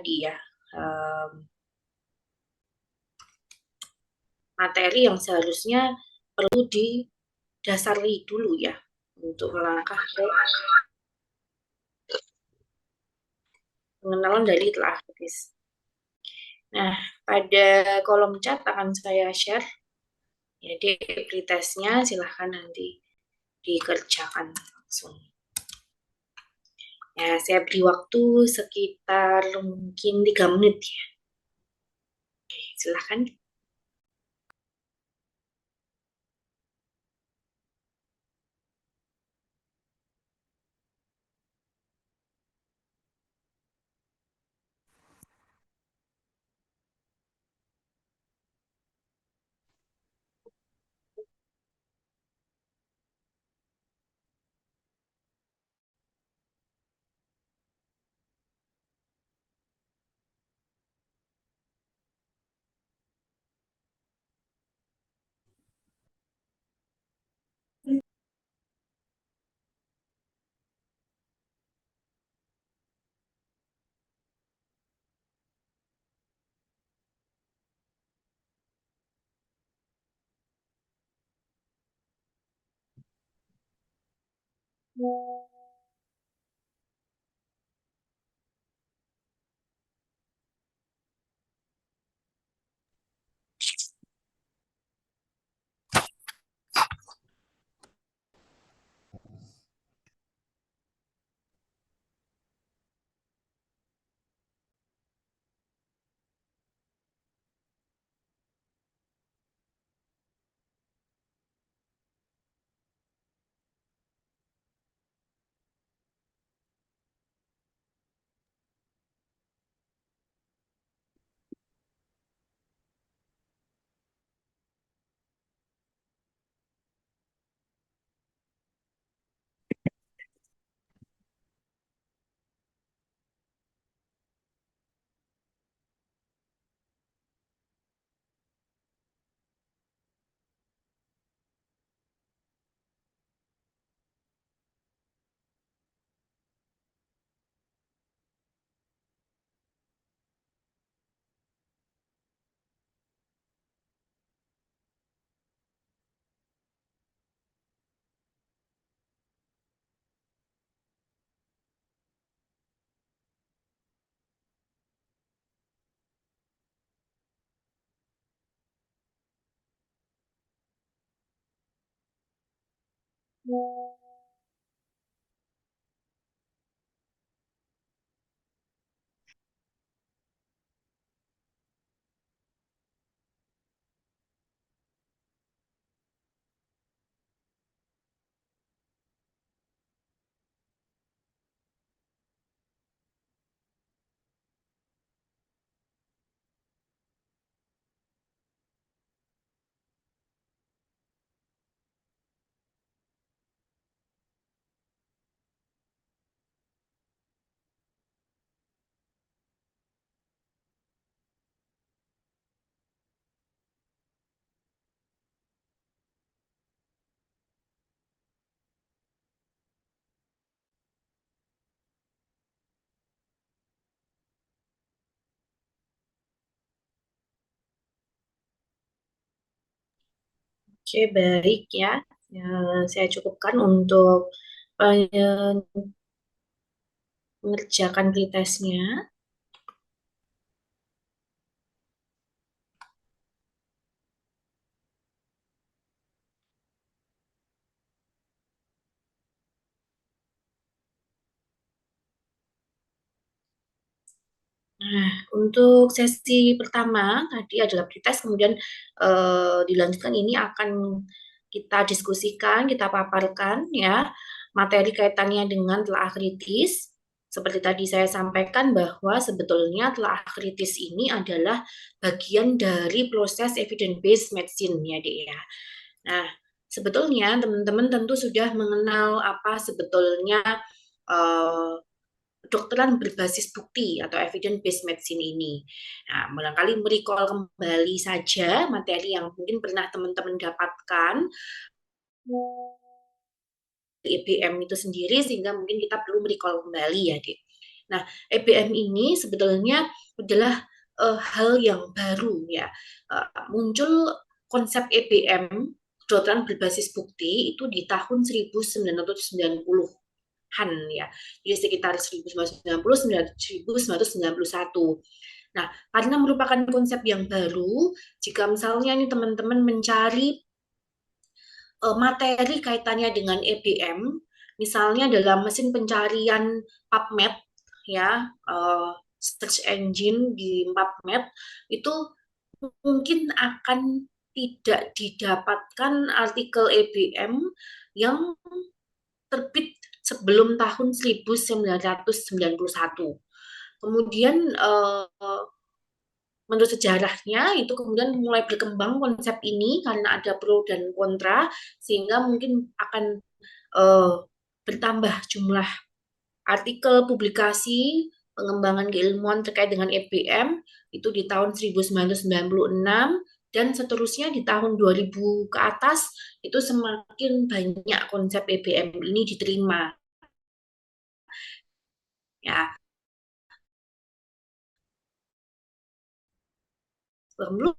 tadi ya, materi yang seharusnya perlu didasari dulu ya untuk melangkah ke pengenalan dari telah kritis. Nah, pada kolom chat akan saya share ya pretestnya, silahkan nanti dikerjakan langsung. Ya, saya beri waktu sekitar mungkin 3 menit ya. Oke, silahkan. Oke, baik ya. Ya, saya cukupkan untuk mengerjakan pretestnya. Nah, untuk sesi pertama tadi adalah pretest, kemudian dilanjutkan ini akan kita diskusikan, kita paparkan ya materi kaitannya dengan telaah kritis. Seperti tadi saya sampaikan bahwa sebetulnya telaah kritis ini adalah bagian dari proses evidence based medicine ya, Dek ya. Nah, sebetulnya teman-teman tentu sudah mengenal apa sebetulnya eh, kedokteran berbasis bukti atau evidence based medicine ini. Nah, barangkali merecall kembali saja materi yang mungkin pernah teman-teman dapatkan di EBM itu sendiri, sehingga mungkin kita perlu merecall kembali ya, Dek. Nah, EBM ini sebetulnya adalah hal yang baru ya. Muncul konsep EBM, kedokteran berbasis bukti itu di tahun 1990-an ya. Jadi sekitar 1990 1991. Nah, karena merupakan konsep yang baru, jika misalnya nih teman-teman mencari materi kaitannya dengan EBM, misalnya dalam mesin pencarian PubMed ya, search engine di PubMed itu mungkin akan tidak didapatkan artikel EBM yang terbit sebelum tahun 1991. Kemudian menurut sejarahnya itu kemudian mulai berkembang konsep ini karena ada pro dan kontra, sehingga mungkin akan uh, bertambah jumlah artikel publikasi pengembangan keilmuan terkait dengan EBM itu di tahun 1996 dan seterusnya di tahun 2000 ke atas itu semakin banyak konsep EBM ini diterima ya. Belum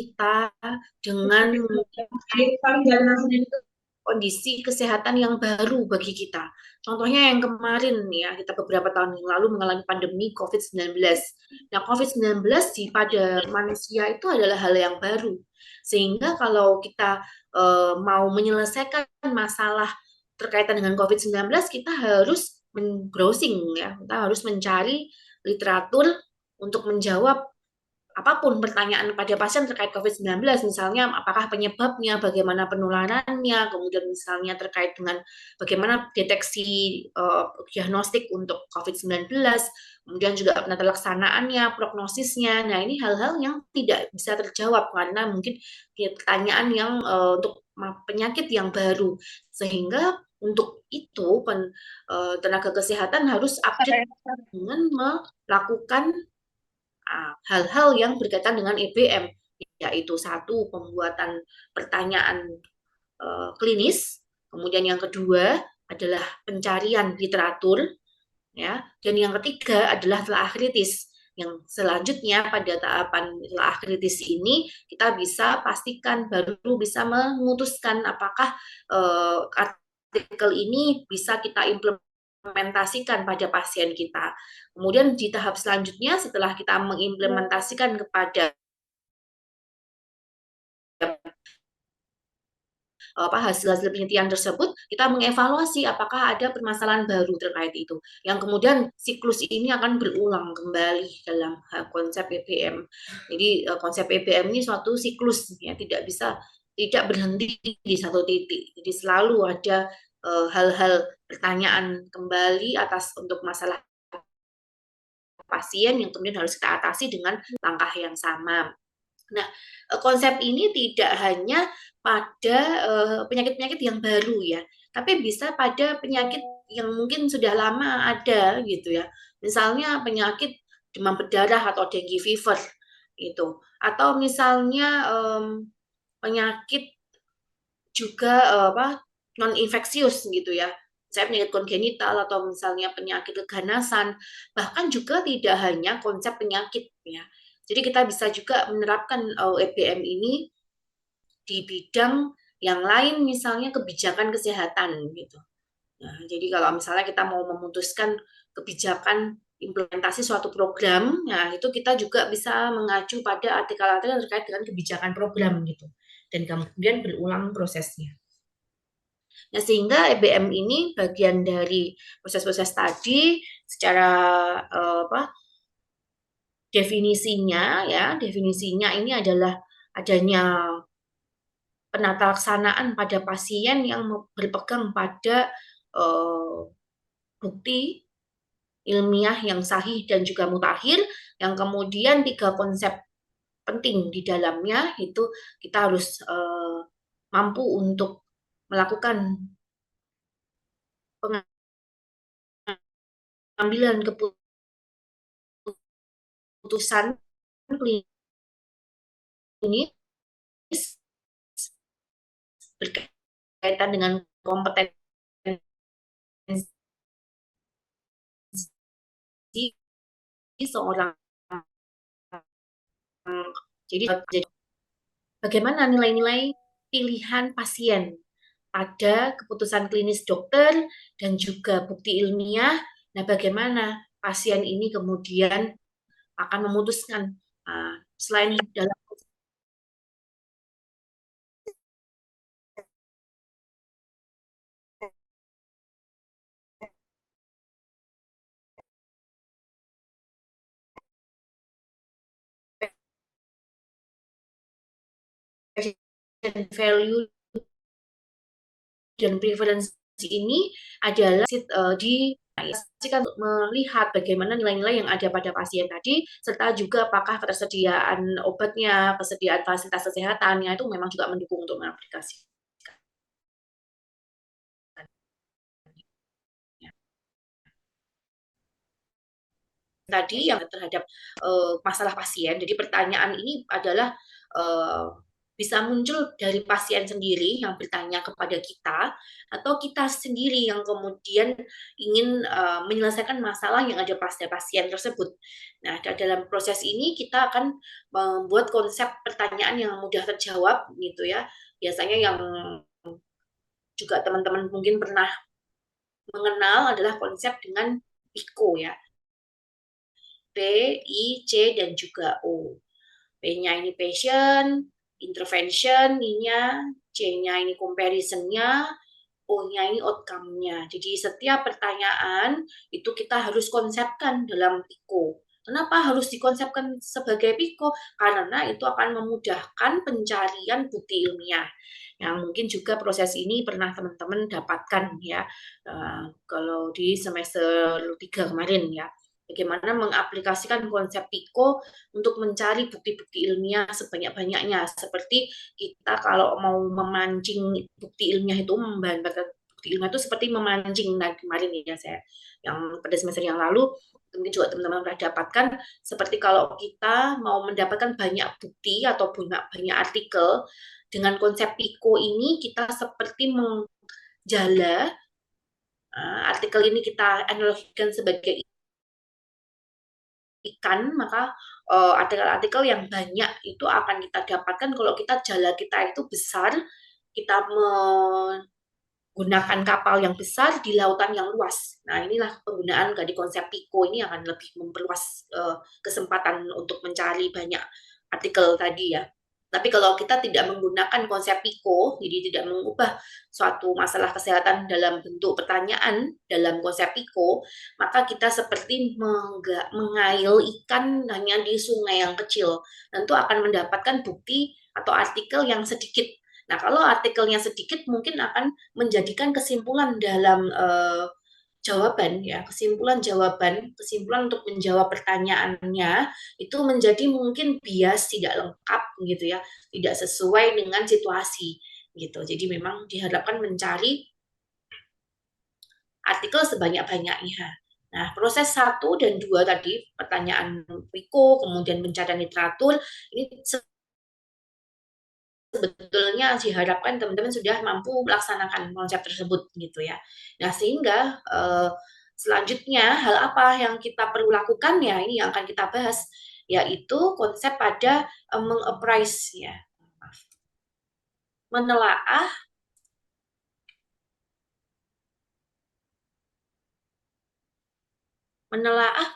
kita dengan kondisi kesehatan yang baru bagi kita. Contohnya yang kemarin ya, kita beberapa tahun yang lalu mengalami pandemi COVID-19. Nah, COVID-19 pada manusia itu adalah hal yang baru. Sehingga kalau kita mau menyelesaikan masalah terkaitan dengan COVID-19, kita harus browsing ya, kita harus mencari literatur untuk menjawab apapun pertanyaan pada pasien terkait COVID-19, misalnya apakah penyebabnya, bagaimana penularannya, kemudian misalnya terkait dengan bagaimana deteksi diagnostik untuk COVID-19, kemudian juga penata laksanaannya, prognosisnya. Nah, ini hal-hal yang tidak bisa terjawab karena mungkin pertanyaan yang untuk penyakit yang baru. Sehingga untuk itu tenaga kesehatan harus update dengan melakukan hal-hal yang berkaitan dengan EBM, yaitu satu pembuatan pertanyaan klinis, kemudian yang kedua adalah pencarian literatur, ya, dan yang ketiga adalah telah kritis. Yang selanjutnya pada tahapan telah kritis ini kita bisa pastikan baru bisa memutuskan apakah artikel ini bisa kita implementasikan pada pasien kita. Kemudian di tahap selanjutnya setelah kita mengimplementasikan kepada hasil-hasil penelitian tersebut, kita mengevaluasi apakah ada permasalahan baru terkait itu. Yang kemudian siklus ini akan berulang kembali dalam konsep PBM. Jadi konsep PBM ini suatu siklus ya, tidak berhenti di satu titik. Jadi selalu ada hal-hal pertanyaan kembali atas untuk masalah pasien yang kemudian harus kita atasi dengan langkah yang sama. Nah, konsep ini tidak hanya pada penyakit-penyakit yang baru ya, tapi bisa pada penyakit yang mungkin sudah lama ada gitu ya. Misalnya penyakit demam berdarah atau dengue fever itu, atau misalnya penyakit juga non infeksius gitu ya. Saya penyakit kongenital atau misalnya penyakit keganasan, bahkan juga tidak hanya konsep penyakit ya. Jadi kita bisa juga menerapkan EBM ini di bidang yang lain, misalnya kebijakan kesehatan gitu. Nah, jadi kalau misalnya kita mau memutuskan kebijakan implementasi suatu program, nah itu kita juga bisa mengacu pada artikel-artikel terkait dengan kebijakan program gitu. Dan kemudian berulang prosesnya. Nah, sehingga EBM ini bagian dari proses-proses tadi secara definisinya ini adalah adanya penata laksanaan pada pasien yang berpegang pada bukti ilmiah yang sahih dan juga mutakhir, yang kemudian tiga konsep penting di dalamnya itu kita harus mampu untuk melakukan pengambilan keputusan klinis berkaitan dengan kompetensi seorang. Jadi bagaimana nilai-nilai pilihan pasien pada keputusan klinis dokter dan juga bukti ilmiah. Nah, bagaimana pasien ini kemudian akan memutuskan selain dalam value dan preferensi ini adalah di untuk melihat bagaimana nilai-nilai yang ada pada pasien tadi, serta juga apakah ketersediaan obatnya, kesediaan fasilitas kesehatannya itu memang juga mendukung untuk mengaplikasi. Tadi yang terhadap masalah pasien, jadi pertanyaan ini adalah bisa muncul dari pasien sendiri yang bertanya kepada kita, atau kita sendiri yang kemudian ingin menyelesaikan masalah yang ada pada pasien tersebut. Nah, dalam proses ini kita akan membuat konsep pertanyaan yang mudah terjawab gitu ya. Biasanya yang juga teman-teman mungkin pernah mengenal adalah konsep dengan PICO ya. P, I, C, dan juga O. P-nya ini patient, intervention, I-nya, C-nya ini comparison-nya, O-nya ini outcome-nya. Jadi setiap pertanyaan itu kita harus konsepkan dalam PICO. Kenapa harus dikonsepkan sebagai PICO? Karena itu akan memudahkan pencarian bukti ilmiah. Yang mungkin juga proses ini pernah teman-teman dapatkan ya, kalau di semester 3 kemarin ya. Bagaimana mengaplikasikan konsep PICO untuk mencari bukti-bukti ilmiah sebanyak-banyaknya. Seperti kita kalau mau memancing bukti ilmiah itu, membahan-bahan bukti ilmiah itu seperti memancing. Nah, kemarin ya saya yang pada semester yang lalu mungkin juga teman-teman sudah dapatkan, seperti kalau kita mau mendapatkan banyak bukti atau banyak artikel dengan konsep PICO ini, kita seperti menjala artikel ini kita analogikan sebagai ikan, maka artikel-artikel yang banyak itu akan kita dapatkan kalau kita jala kita itu besar, kita menggunakan kapal yang besar di lautan yang luas. Nah, inilah penggunaan dari konsep PICO ini akan lebih memperluas kesempatan untuk mencari banyak artikel tadi ya. Tapi kalau kita tidak menggunakan konsep PICO, jadi tidak mengubah suatu masalah kesehatan dalam bentuk pertanyaan dalam konsep PICO, maka kita seperti mengail ikan hanya di sungai yang kecil. Tentu akan mendapatkan bukti atau artikel yang sedikit. Nah, kalau artikelnya sedikit mungkin akan menjadikan kesimpulan dalam jawaban ya, kesimpulan untuk menjawab pertanyaannya itu menjadi mungkin bias, tidak lengkap gitu ya, tidak sesuai dengan situasi gitu. Jadi memang diharapkan mencari artikel sebanyak-banyaknya. Nah, proses 1 dan 2 tadi, pertanyaan PICO, kemudian pencarian literatur, ini sebetulnya diharapkan teman-teman sudah mampu melaksanakan konsep tersebut gitu ya. Nah, sehingga selanjutnya hal apa yang kita perlu lakukan ya, ini yang akan kita bahas, yaitu konsep pada mengappraise ya, menelaah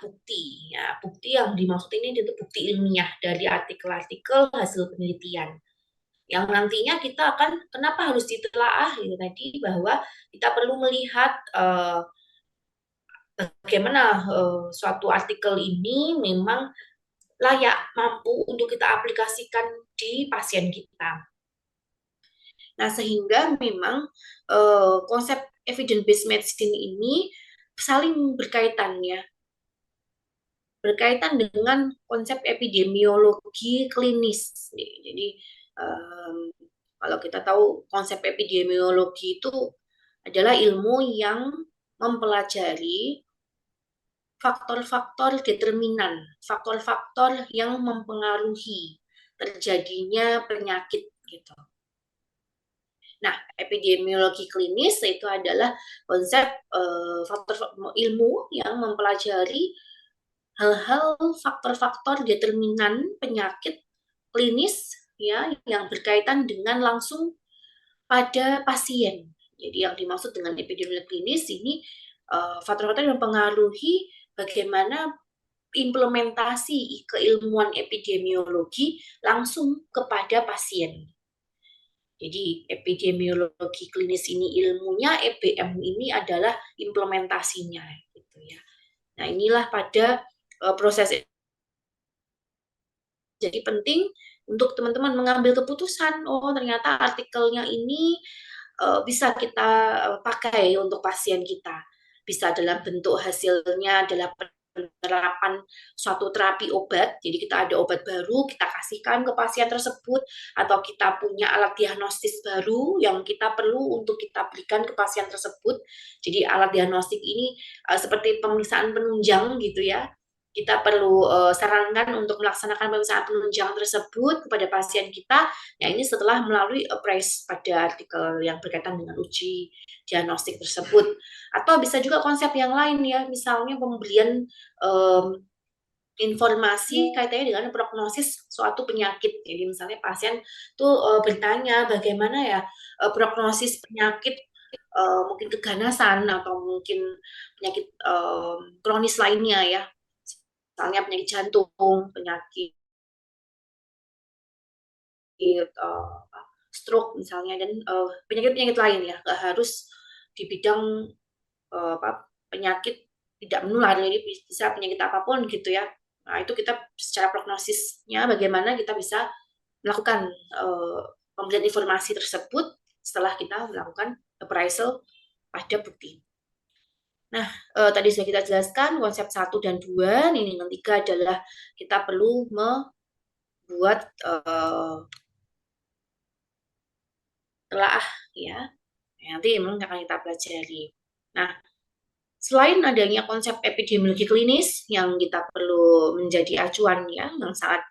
bukti ya, bukti yang dimaksud ini itu bukti ilmiah dari artikel-artikel hasil penelitian yang nantinya kita akan, kenapa harus ditelaah itu tadi, bahwa kita perlu melihat bagaimana suatu artikel ini memang layak, mampu untuk kita aplikasikan di pasien kita. Nah, sehingga memang konsep evidence based medicine ini saling berkaitan ya, berkaitan dengan konsep epidemiologi klinis. Jadi kalau kita tahu konsep epidemiologi itu adalah ilmu yang mempelajari faktor-faktor determinan, faktor-faktor yang mempengaruhi terjadinya penyakit gitu. Nah, epidemiologi klinis itu adalah konsep faktor ilmu yang mempelajari hal-hal faktor-faktor determinan penyakit klinis ya yang berkaitan dengan langsung pada pasien. Jadi yang dimaksud dengan epidemiologi klinis ini faktor-faktor yang mempengaruhi bagaimana implementasi keilmuan epidemiologi langsung kepada pasien. Jadi epidemiologi klinis ini ilmunya, EBM ini adalah implementasinya gitu ya. Nah, inilah pada proses. Jadi penting untuk teman-teman mengambil keputusan, oh ternyata artikelnya ini bisa kita pakai untuk pasien kita. Bisa dalam bentuk hasilnya adalah penerapan suatu terapi obat, jadi kita ada obat baru, kita kasihkan ke pasien tersebut, atau kita punya alat diagnostis baru yang kita perlu untuk kita berikan ke pasien tersebut. Jadi alat diagnostik ini seperti pemeriksaan penunjang gitu ya, kita perlu sarankan untuk melaksanakan pemeriksaan penunjang tersebut kepada pasien kita. Ya, ini setelah melalui appraise pada artikel yang berkaitan dengan uji diagnostik tersebut. Atau bisa juga konsep yang lain ya, misalnya pemberian informasi kaitannya dengan prognosis suatu penyakit. Jadi misalnya pasien tuh bertanya bagaimana ya prognosis penyakit mungkin keganasan atau mungkin penyakit kronis lainnya ya, misalnya penyakit jantung, penyakit stroke misalnya, dan penyakit-penyakit lain ya, nggak harus di bidang penyakit tidak menular, jadi bisa penyakit apapun gitu ya. Nah, itu kita secara prognosisnya bagaimana kita bisa melakukan pemberian informasi tersebut setelah kita melakukan appraisal pada bukti. Nah, tadi sudah kita jelaskan konsep 1 dan 2, ini yang ketiga adalah kita perlu membuat telaah ya. Nanti memang akan kita pelajari. Nah, selain adanya konsep epidemiologi klinis yang kita perlu menjadi acuan ya, yang sangat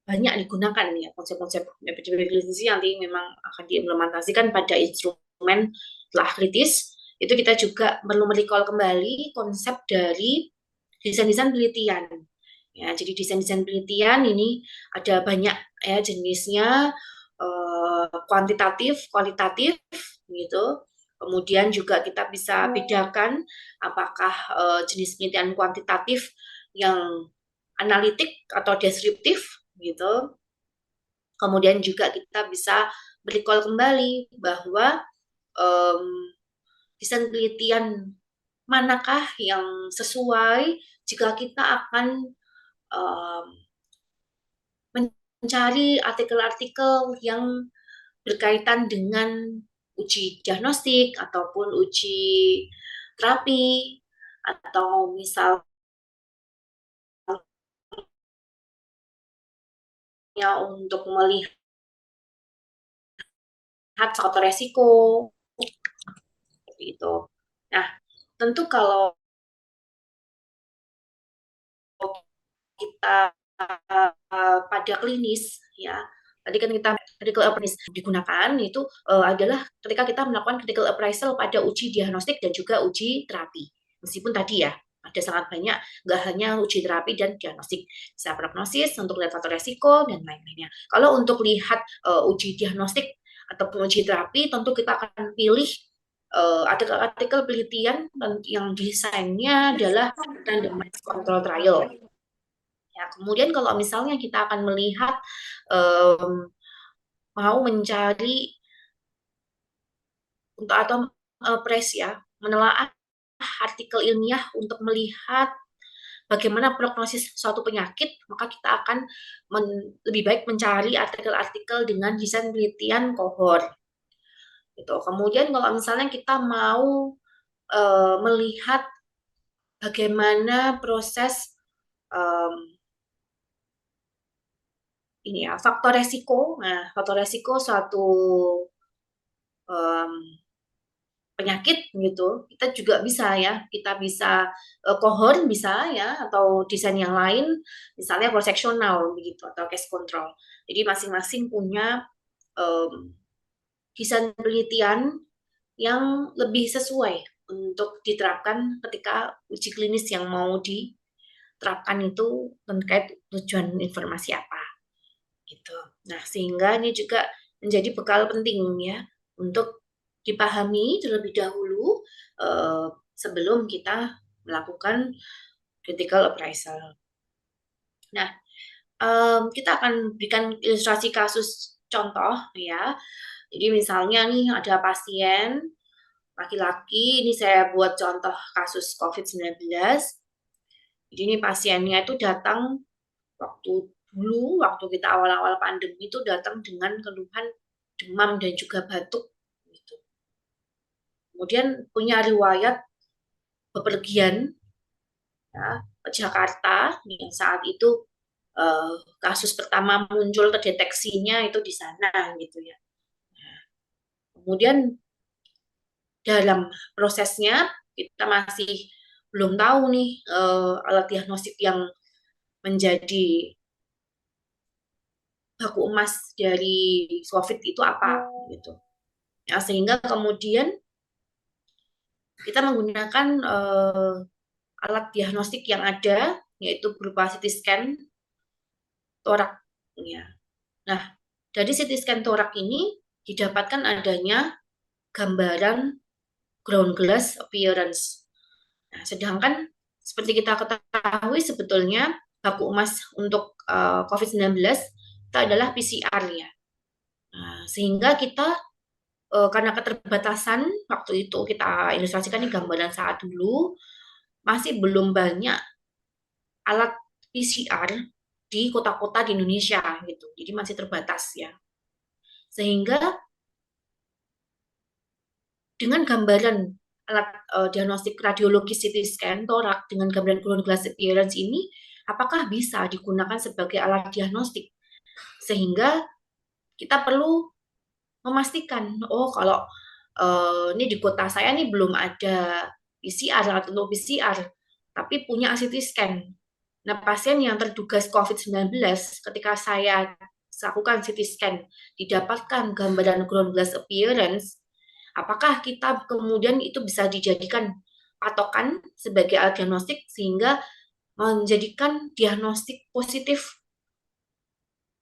banyak digunakan ya konsep-konsep epidemiologi klinis nanti memang akan diimplementasikan pada instrumen telah kritis. Itu kita juga perlu merecall kembali konsep dari desain-desain penelitian. Ya, jadi desain-desain penelitian ini ada banyak ya jenisnya, kuantitatif, kualitatif gitu. Kemudian juga kita bisa bedakan apakah jenis penelitian kuantitatif yang analitik atau deskriptif gitu. Kemudian juga kita bisa recall kembali bahwa um, desain penelitian manakah yang sesuai jika kita akan um, mencari artikel-artikel yang berkaitan dengan uji diagnostik ataupun uji terapi, atau misalnya untuk melihat faktor resiko seperti itu. Nah, tentu kalau kita pada klinis ya, tadi kan kita critical appraisal digunakan itu adalah ketika kita melakukan critical appraisal pada uji diagnostik dan juga uji terapi. Meskipun tadi ya ada sangat banyak, nggak hanya uji terapi dan diagnostik, bisa prognosis untuk lihat faktor resiko dan lain-lainnya. Kalau untuk lihat uji diagnostik ataupun uji terapi, tentu kita akan pilih artikel-artikel penelitian yang desainnya adalah randomized control trial. Ya, kemudian kalau misalnya kita akan melihat mau mencari untuk atau press ya, menelaah artikel ilmiah untuk melihat bagaimana prognosis suatu penyakit, maka kita akan lebih baik mencari artikel-artikel dengan desain penelitian kohort. Gitu. Kemudian kalau misalnya kita mau melihat bagaimana proses ini ya, faktor resiko. Nah, faktor resiko suatu penyakit gitu, kita juga bisa ya, kita bisa kohort bisa ya, atau desain yang lain, misalnya cross sectional begitu atau case control. Jadi masing-masing punya desain penelitian yang lebih sesuai untuk diterapkan ketika uji klinis yang mau diterapkan itu terkait tujuan informasi apa gitu. Nah, sehingga ini juga menjadi bekal penting ya untuk dipahami terlebih dahulu sebelum kita melakukan critical appraisal. Nah, kita akan berikan ilustrasi kasus contoh ya. Jadi misalnya nih ada pasien laki-laki, ini saya buat contoh kasus COVID-19. Jadi ini pasiennya itu datang waktu kita awal-awal pandemi itu datang dengan keluhan demam dan juga batuk gitu. Kemudian punya riwayat bepergian ya, ke Jakarta yang saat itu kasus pertama muncul terdeteksinya itu di sana gitu ya. Kemudian dalam prosesnya kita masih belum tahu nih alat diagnostik yang menjadi baku emas dari COVID itu apa gitu. Ya, sehingga kemudian kita menggunakan alat diagnostik yang ada, yaitu berupa CT scan torak. Ya. Nah, dari CT scan torak ini didapatkan adanya gambaran ground glass appearance. Nah, sedangkan seperti kita ketahui sebetulnya baku emas untuk COVID-19 itu adalah PCR ya. Nah, sehingga kita karena keterbatasan waktu itu kita ilustrasikan di gambaran saat dulu masih belum banyak alat PCR di kota-kota di Indonesia gitu. Jadi masih terbatas ya. Sehingga dengan gambaran alat diagnostik radiologis CT scan torak dengan gambaran ground glass appearance ini apakah bisa digunakan sebagai alat diagnostik sehingga kita perlu memastikan oh kalau ini di kota saya nih belum ada PCR atau PCR tapi punya CT scan. Nah, pasien yang terduga COVID-19 ketika saya lakukan CT scan didapatkan gambaran ground glass appearance, apakah kita kemudian itu bisa dijadikan patokan sebagai alat diagnostik sehingga menjadikan diagnostik positif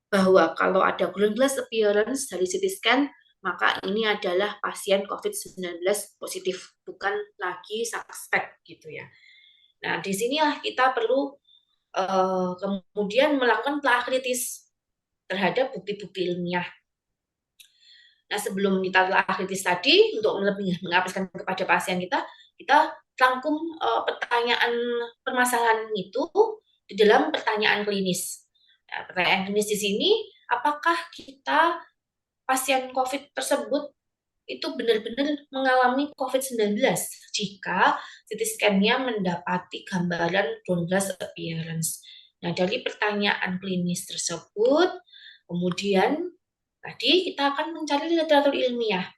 bahwa kalau ada ground glass appearance dari CT scan, maka ini adalah pasien COVID-19 positif, bukan lagi suspek gitu ya. Nah, di sinilah kita perlu kemudian melakukan telah kritis terhadap bukti-bukti ilmiah. Nah, sebelum kita telah kritis tadi, untuk lebih mengaplikasikan kepada pasien kita rangkum pertanyaan permasalahan itu di dalam pertanyaan klinis. Nah, pertanyaan klinis di sini, apakah kita pasien COVID tersebut itu benar-benar mengalami COVID-19 jika CT scan-nya mendapati gambaran ground glass appearance. Nah, dari pertanyaan klinis tersebut, kemudian tadi kita akan mencari literatur ilmiah.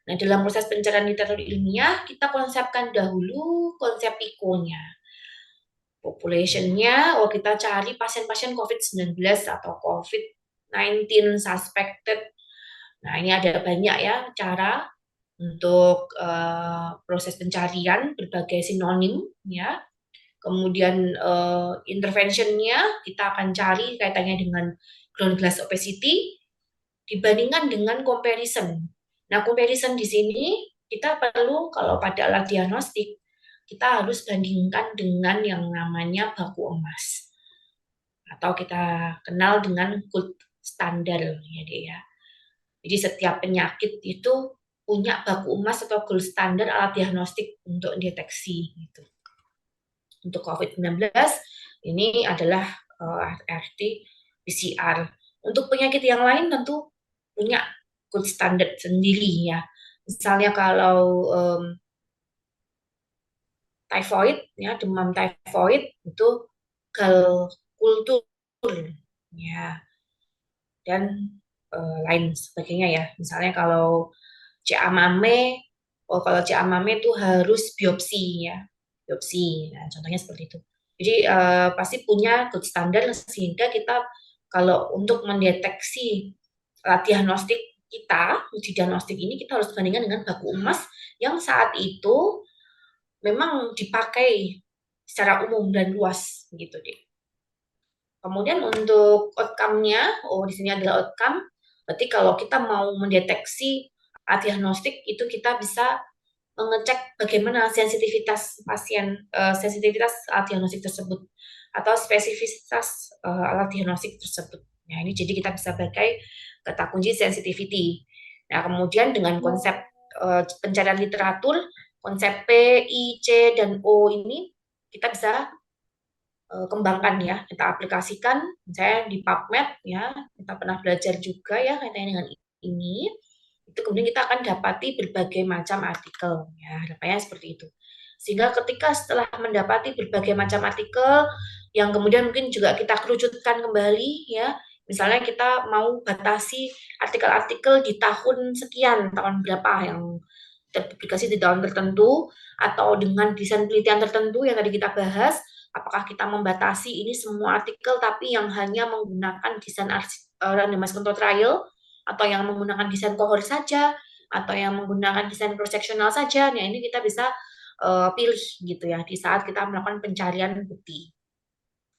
Nah, dalam proses pencarian literatur ilmiah, kita konsepkan dahulu konsep PICO-nya. Population-nya, kita cari pasien-pasien COVID-19 atau COVID-19 suspected. Nah, ini ada banyak ya cara untuk proses pencarian berbagai sinonim ya. Kemudian interventionnya kita akan cari kaitannya dengan ground glass opacity dibandingkan dengan comparison. Nah, comparison di sini kita perlu kalau pada alat diagnostik kita harus bandingkan dengan yang namanya baku emas atau kita kenal dengan gold standar ya deh ya. Jadi setiap penyakit itu punya baku emas atau gold standar alat diagnostik untuk deteksi gitu. Untuk COVID-19 ini adalah RT PCR. Untuk penyakit yang lain tentu punya gold standard sendiri ya. Misalnya kalau typhoid ya, demam typhoid itu gal kultur ya dan lain sebagainya ya. Misalnya kalau CA-MAME, kalau CA-MAME itu harus biopsi ya, biopsi. Nah, contohnya seperti itu. Jadi pasti punya gold standar sehingga kita kalau untuk mendeteksi diagnostik kita, uji diagnostik ini kita harus bandingkan dengan baku emas yang saat itu memang dipakai secara umum dan luas gitu deh. Kemudian untuk outcome-nya, di sini adalah outcome. Berarti kalau kita mau mendeteksi diagnostik itu kita bisa mengecek bagaimana sensitivitas pasien, sensitivitas alat diagnostik tersebut atau spesifitas alat diagnostik tersebut. Nah, ini jadi kita bisa pakai kata kunci sensitivity. Nah, kemudian dengan konsep pencarian literatur, konsep P, I, C, dan O ini kita bisa kembangkan ya, kita aplikasikan misalnya di PubMed ya, kita pernah belajar juga ya kaitannya dengan ini. Itu kemudian kita akan dapati berbagai macam artikel ya, harapannya seperti itu. Sehingga ketika setelah mendapati berbagai macam artikel yang kemudian mungkin juga kita kerucutkan kembali ya, misalnya kita mau batasi artikel-artikel di tahun sekian, tahun berapa yang terpublikasi di tahun tertentu, atau dengan desain penelitian tertentu yang tadi kita bahas, apakah kita membatasi ini semua artikel tapi yang hanya menggunakan desain randomized control trial, atau yang menggunakan desain cohort saja, atau yang menggunakan desain cross-sectional saja. Nah, ini kita bisa pilih gitu ya di saat kita melakukan pencarian bukti.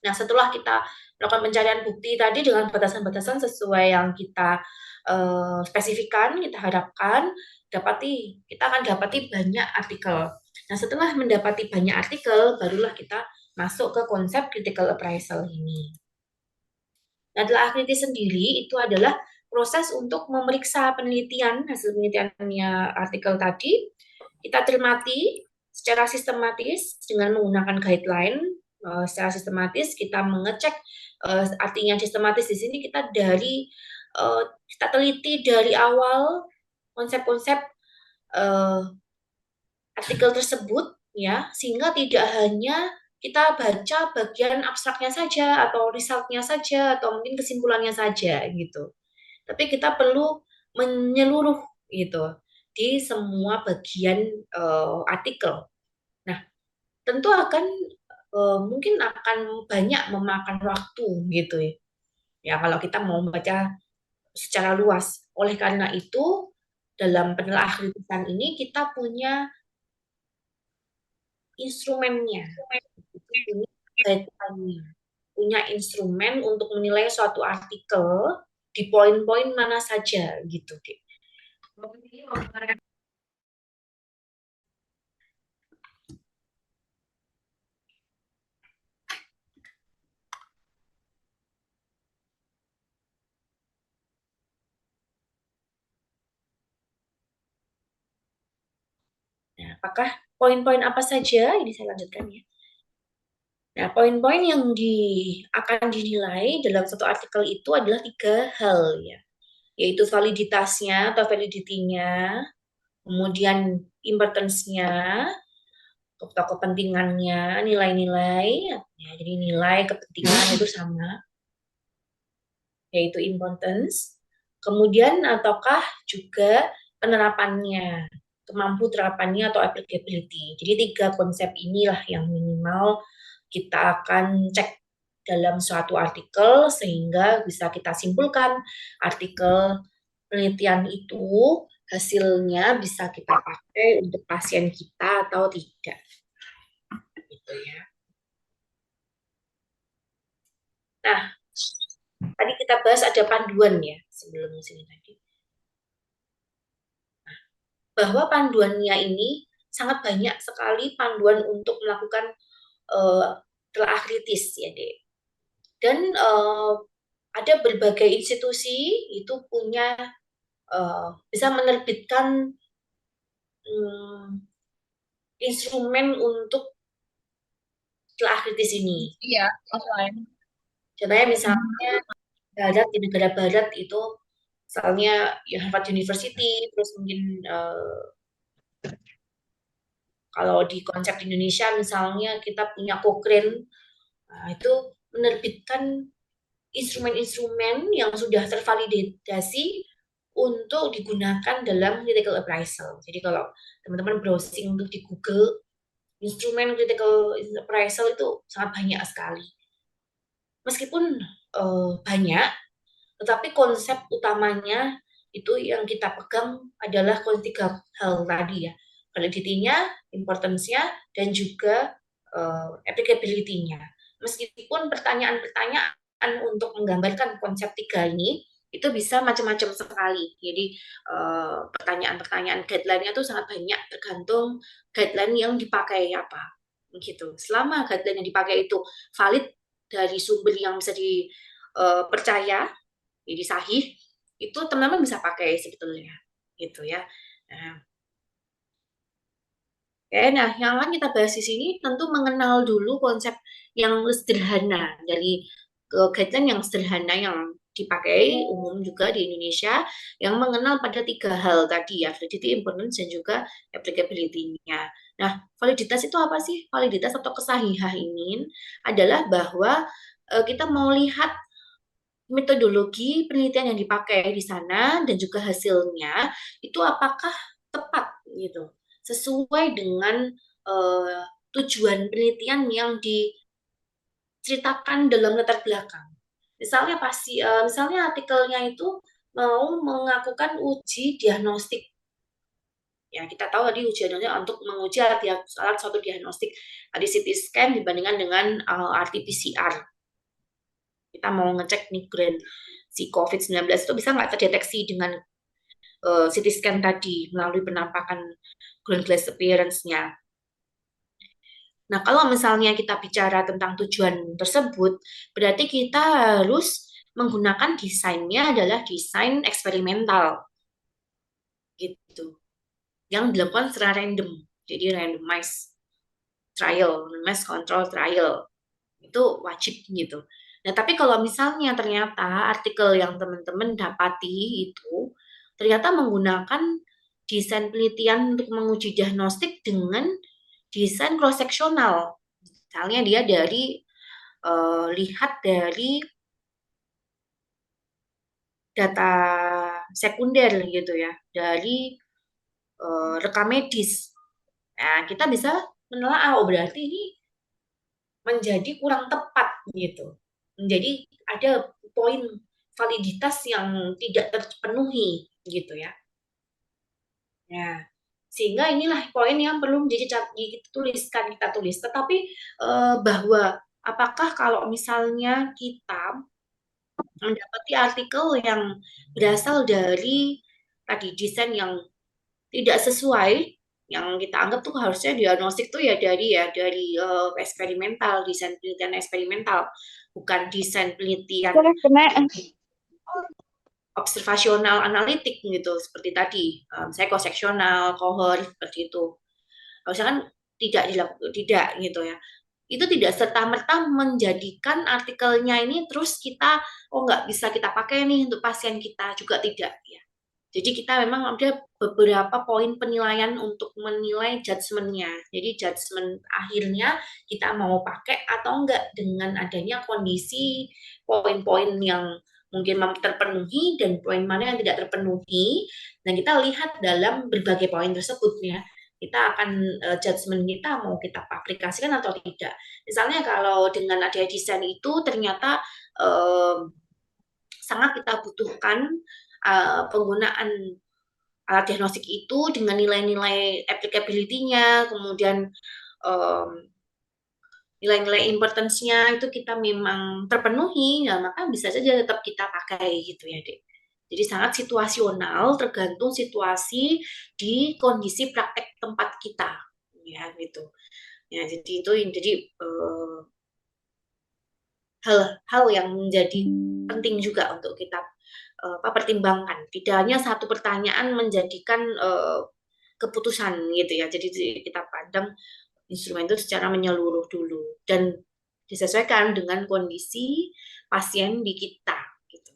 Nah, setelah kita melakukan pencarian bukti tadi dengan batasan-batasan sesuai yang kita spesifikan, kita harapkan kita akan dapati banyak artikel. Nah, setelah mendapati banyak artikel, barulah kita masuk ke konsep critical appraisal ini. Nah, telah kritis sendiri itu adalah proses untuk memeriksa penelitian, hasil penelitiannya artikel tadi, kita cermati secara sistematis dengan menggunakan guideline. Secara sistematis kita mengecek, artinya sistematis di sini kita kita teliti dari awal konsep-konsep artikel tersebut ya, sehingga tidak hanya kita baca bagian abstraknya saja atau resultnya saja atau mungkin kesimpulannya saja gitu. Tapi kita perlu menyeluruh gitu di semua bagian artikel. Nah, tentu mungkin akan banyak memakan waktu gitu ya. Ya kalau kita mau baca secara luas. Oleh karena itu, dalam penelaahan ini kita punya instrumennya, punya guideline-nya, punya instrumen untuk menilai suatu artikel di poin-poin mana saja gitu, Dek. Nah, apakah poin-poin apa saja? Ini saya lanjutkan ya. Nah, poin-poin yang akan dinilai dalam satu artikel itu adalah 3 hal ya, yaitu validitasnya atau validity-nya, kemudian importance-nya, atau kepentingannya, nilai-nilai, ya, jadi nilai kepentingan itu sama, yaitu importance. Kemudian ataukah juga penerapannya, kemampu terapannya atau applicability. Jadi 3 konsep inilah yang minimal kita akan cek dalam suatu artikel sehingga bisa kita simpulkan artikel penelitian itu hasilnya bisa kita pakai untuk pasien kita atau tidak. Gitu ya. Nah, tadi kita bahas ada panduan ya sebelum sini tadi. Nah, bahwa panduannya ini sangat banyak sekali panduan untuk melakukan telah kritis ya, Dek. Dan ada berbagai institusi itu punya bisa menerbitkan instrumen untuk telah kritis ini. Iya, offline. Contohnya misalnya di negara barat itu misalnya ya Harvard University, terus mungkin kalau di konsep Indonesia misalnya kita punya Cochrane, nah, itu menerbitkan instrumen-instrumen yang sudah tervalidasi untuk digunakan dalam critical appraisal. Jadi kalau teman-teman browsing untuk di Google, instrumen critical appraisal itu sangat banyak sekali. Meskipun banyak, tetapi konsep utamanya itu yang kita pegang adalah tiga hal tadi ya, validity-nya, importance-nya, dan juga applicability-nya. Meskipun pertanyaan-pertanyaan untuk menggambarkan konsep tiga ini itu bisa macam-macam sekali. Jadi pertanyaan-pertanyaan guideline-nya itu sangat banyak tergantung guideline yang dipakai apa. Begitu. Selama guideline yang dipakai itu valid dari sumber yang bisa dipercaya, jadi sahih, itu teman-teman bisa pakai sebetulnya gitu ya. Nah, nah yang akan kita bahas di sini tentu mengenal dulu konsep yang sederhana dari guideline yang sederhana yang dipakai umum juga di Indonesia yang mengenal pada 3 hal tadi ya, validity, importance, dan juga applicability-nya. Nah, validitas itu apa sih? Validitas atau kesahihan ini adalah bahwa kita mau lihat metodologi penelitian yang dipakai di sana dan juga hasilnya itu apakah tepat gitu, sesuai dengan tujuan penelitian yang diceritakan dalam latar belakang. Misalnya artikelnya itu mau mengakukan uji diagnostik. Ya, kita tahu tadi uji diagnostik untuk menguji alat suatu diagnostik di CT scan dibandingkan dengan RT-PCR. Kita mau ngecek nih grand si COVID-19 itu bisa nggak terdeteksi dengan CT scan tadi melalui penampakan ground glass appearance-nya. Nah, kalau misalnya kita bicara tentang tujuan tersebut, berarti kita harus menggunakan desainnya adalah desain eksperimental, gitu, yang dilakukan secara random, jadi randomized trial, randomized control trial, itu wajib gitu. Nah, tapi kalau misalnya ternyata artikel yang teman-teman dapati itu ternyata menggunakan desain penelitian untuk menguji diagnostik dengan desain cross-seksional. Misalnya dia lihat dari data sekunder gitu ya, dari rekam medis. Nah, kita bisa menelaah, oh berarti ini menjadi kurang tepat gitu. Jadi ada poin validitas yang tidak terpenuhi gitu ya. Ya, sehingga inilah poin yang perlu menjadi kita tulis. Tetapi bahwa apakah kalau misalnya kita mendapati artikel yang berasal dari tadi desain yang tidak sesuai, yang kita anggap tuh harusnya diagnostik tuh ya dari eksperimental, desain penelitian eksperimental, bukan desain penelitian observasional analitik gitu seperti tadi, psikoseksional, kohort seperti itu. Harusnya kan tidak gitu ya. Itu tidak serta-merta menjadikan artikelnya ini terus kita nggak bisa kita pakai nih untuk pasien kita, juga tidak ya. Jadi kita memang ada beberapa poin penilaian untuk menilai judgementnya. Jadi judgement akhirnya kita mau pakai atau enggak dengan adanya kondisi poin-poin yang mungkin terpenuhi dan poin mana yang tidak terpenuhi. Dan kita lihat dalam berbagai poin tersebut ya. Kita akan judgement kita mau kita aplikasikan atau tidak. Misalnya kalau dengan ada desain itu ternyata sangat kita butuhkan penggunaan alat diagnostik itu dengan nilai-nilai applicability-nya, kemudian um, nilai-nilai importance-nya itu kita memang terpenuhi, ya maka bisa saja tetap kita pakai gitu ya, Dek. Jadi sangat situasional, tergantung situasi di kondisi praktek tempat kita, ya gitu. Ya, jadi hal-hal yang menjadi penting juga untuk kita pertimbangkan. Tidak hanya satu pertanyaan menjadikan keputusan gitu ya. Jadi kita pandang instrumen itu secara menyeluruh dulu dan disesuaikan dengan kondisi pasien di kita gitu.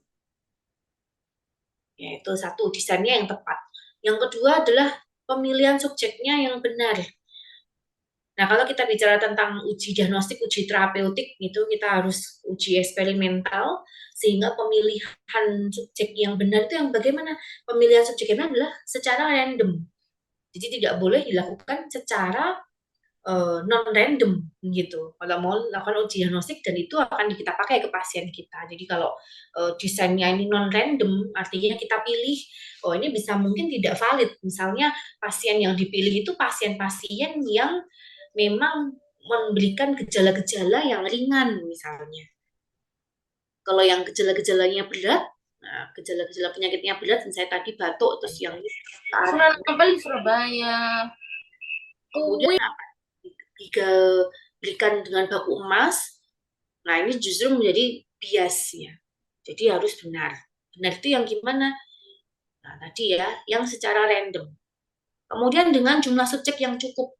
Yaitu satu, desainnya yang tepat. Yang kedua adalah pemilihan subjeknya yang benar. Nah, kalau kita bicara tentang uji diagnostik, uji terapeutik, itu kita harus uji eksperimental, sehingga pemilihan subjek yang benar itu yang bagaimana? Pemilihan subjek yang benar adalah secara random. Jadi tidak boleh dilakukan secara non-random gitu. Kalau mau lakukan uji diagnostik dan itu akan kita pakai ke pasien kita. Jadi kalau desainnya ini non-random, artinya kita pilih, oh ini bisa mungkin tidak valid. Misalnya pasien yang dipilih itu pasien-pasien yang memang memberikan gejala-gejala yang ringan misalnya. Kalau yang gejala-gejalanya berat, nah gejala-gejala penyakitnya berat, saya tadi batuk, terus yang Surabaya, kemudian diberikan dengan baku emas, nah ini justru menjadi biasnya. Jadi harus benar. Benar itu yang gimana? Nah tadi ya, yang secara random. Kemudian dengan jumlah subjek yang cukup.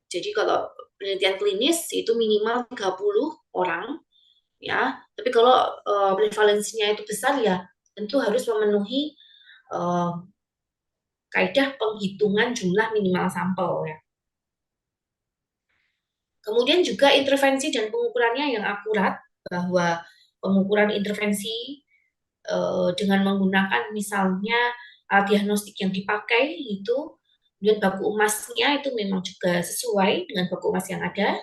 Jadi kalau penelitian klinis itu minimal 30 orang, ya. Tapi kalau prevalensinya itu besar ya, tentu harus memenuhi kaidah penghitungan jumlah minimal sampel ya. Kemudian juga intervensi dan pengukurannya yang akurat, bahwa pengukuran intervensi dengan menggunakan misalnya diagnostik yang dipakai itu Kemudian baku emasnya itu memang juga sesuai dengan baku emas yang ada.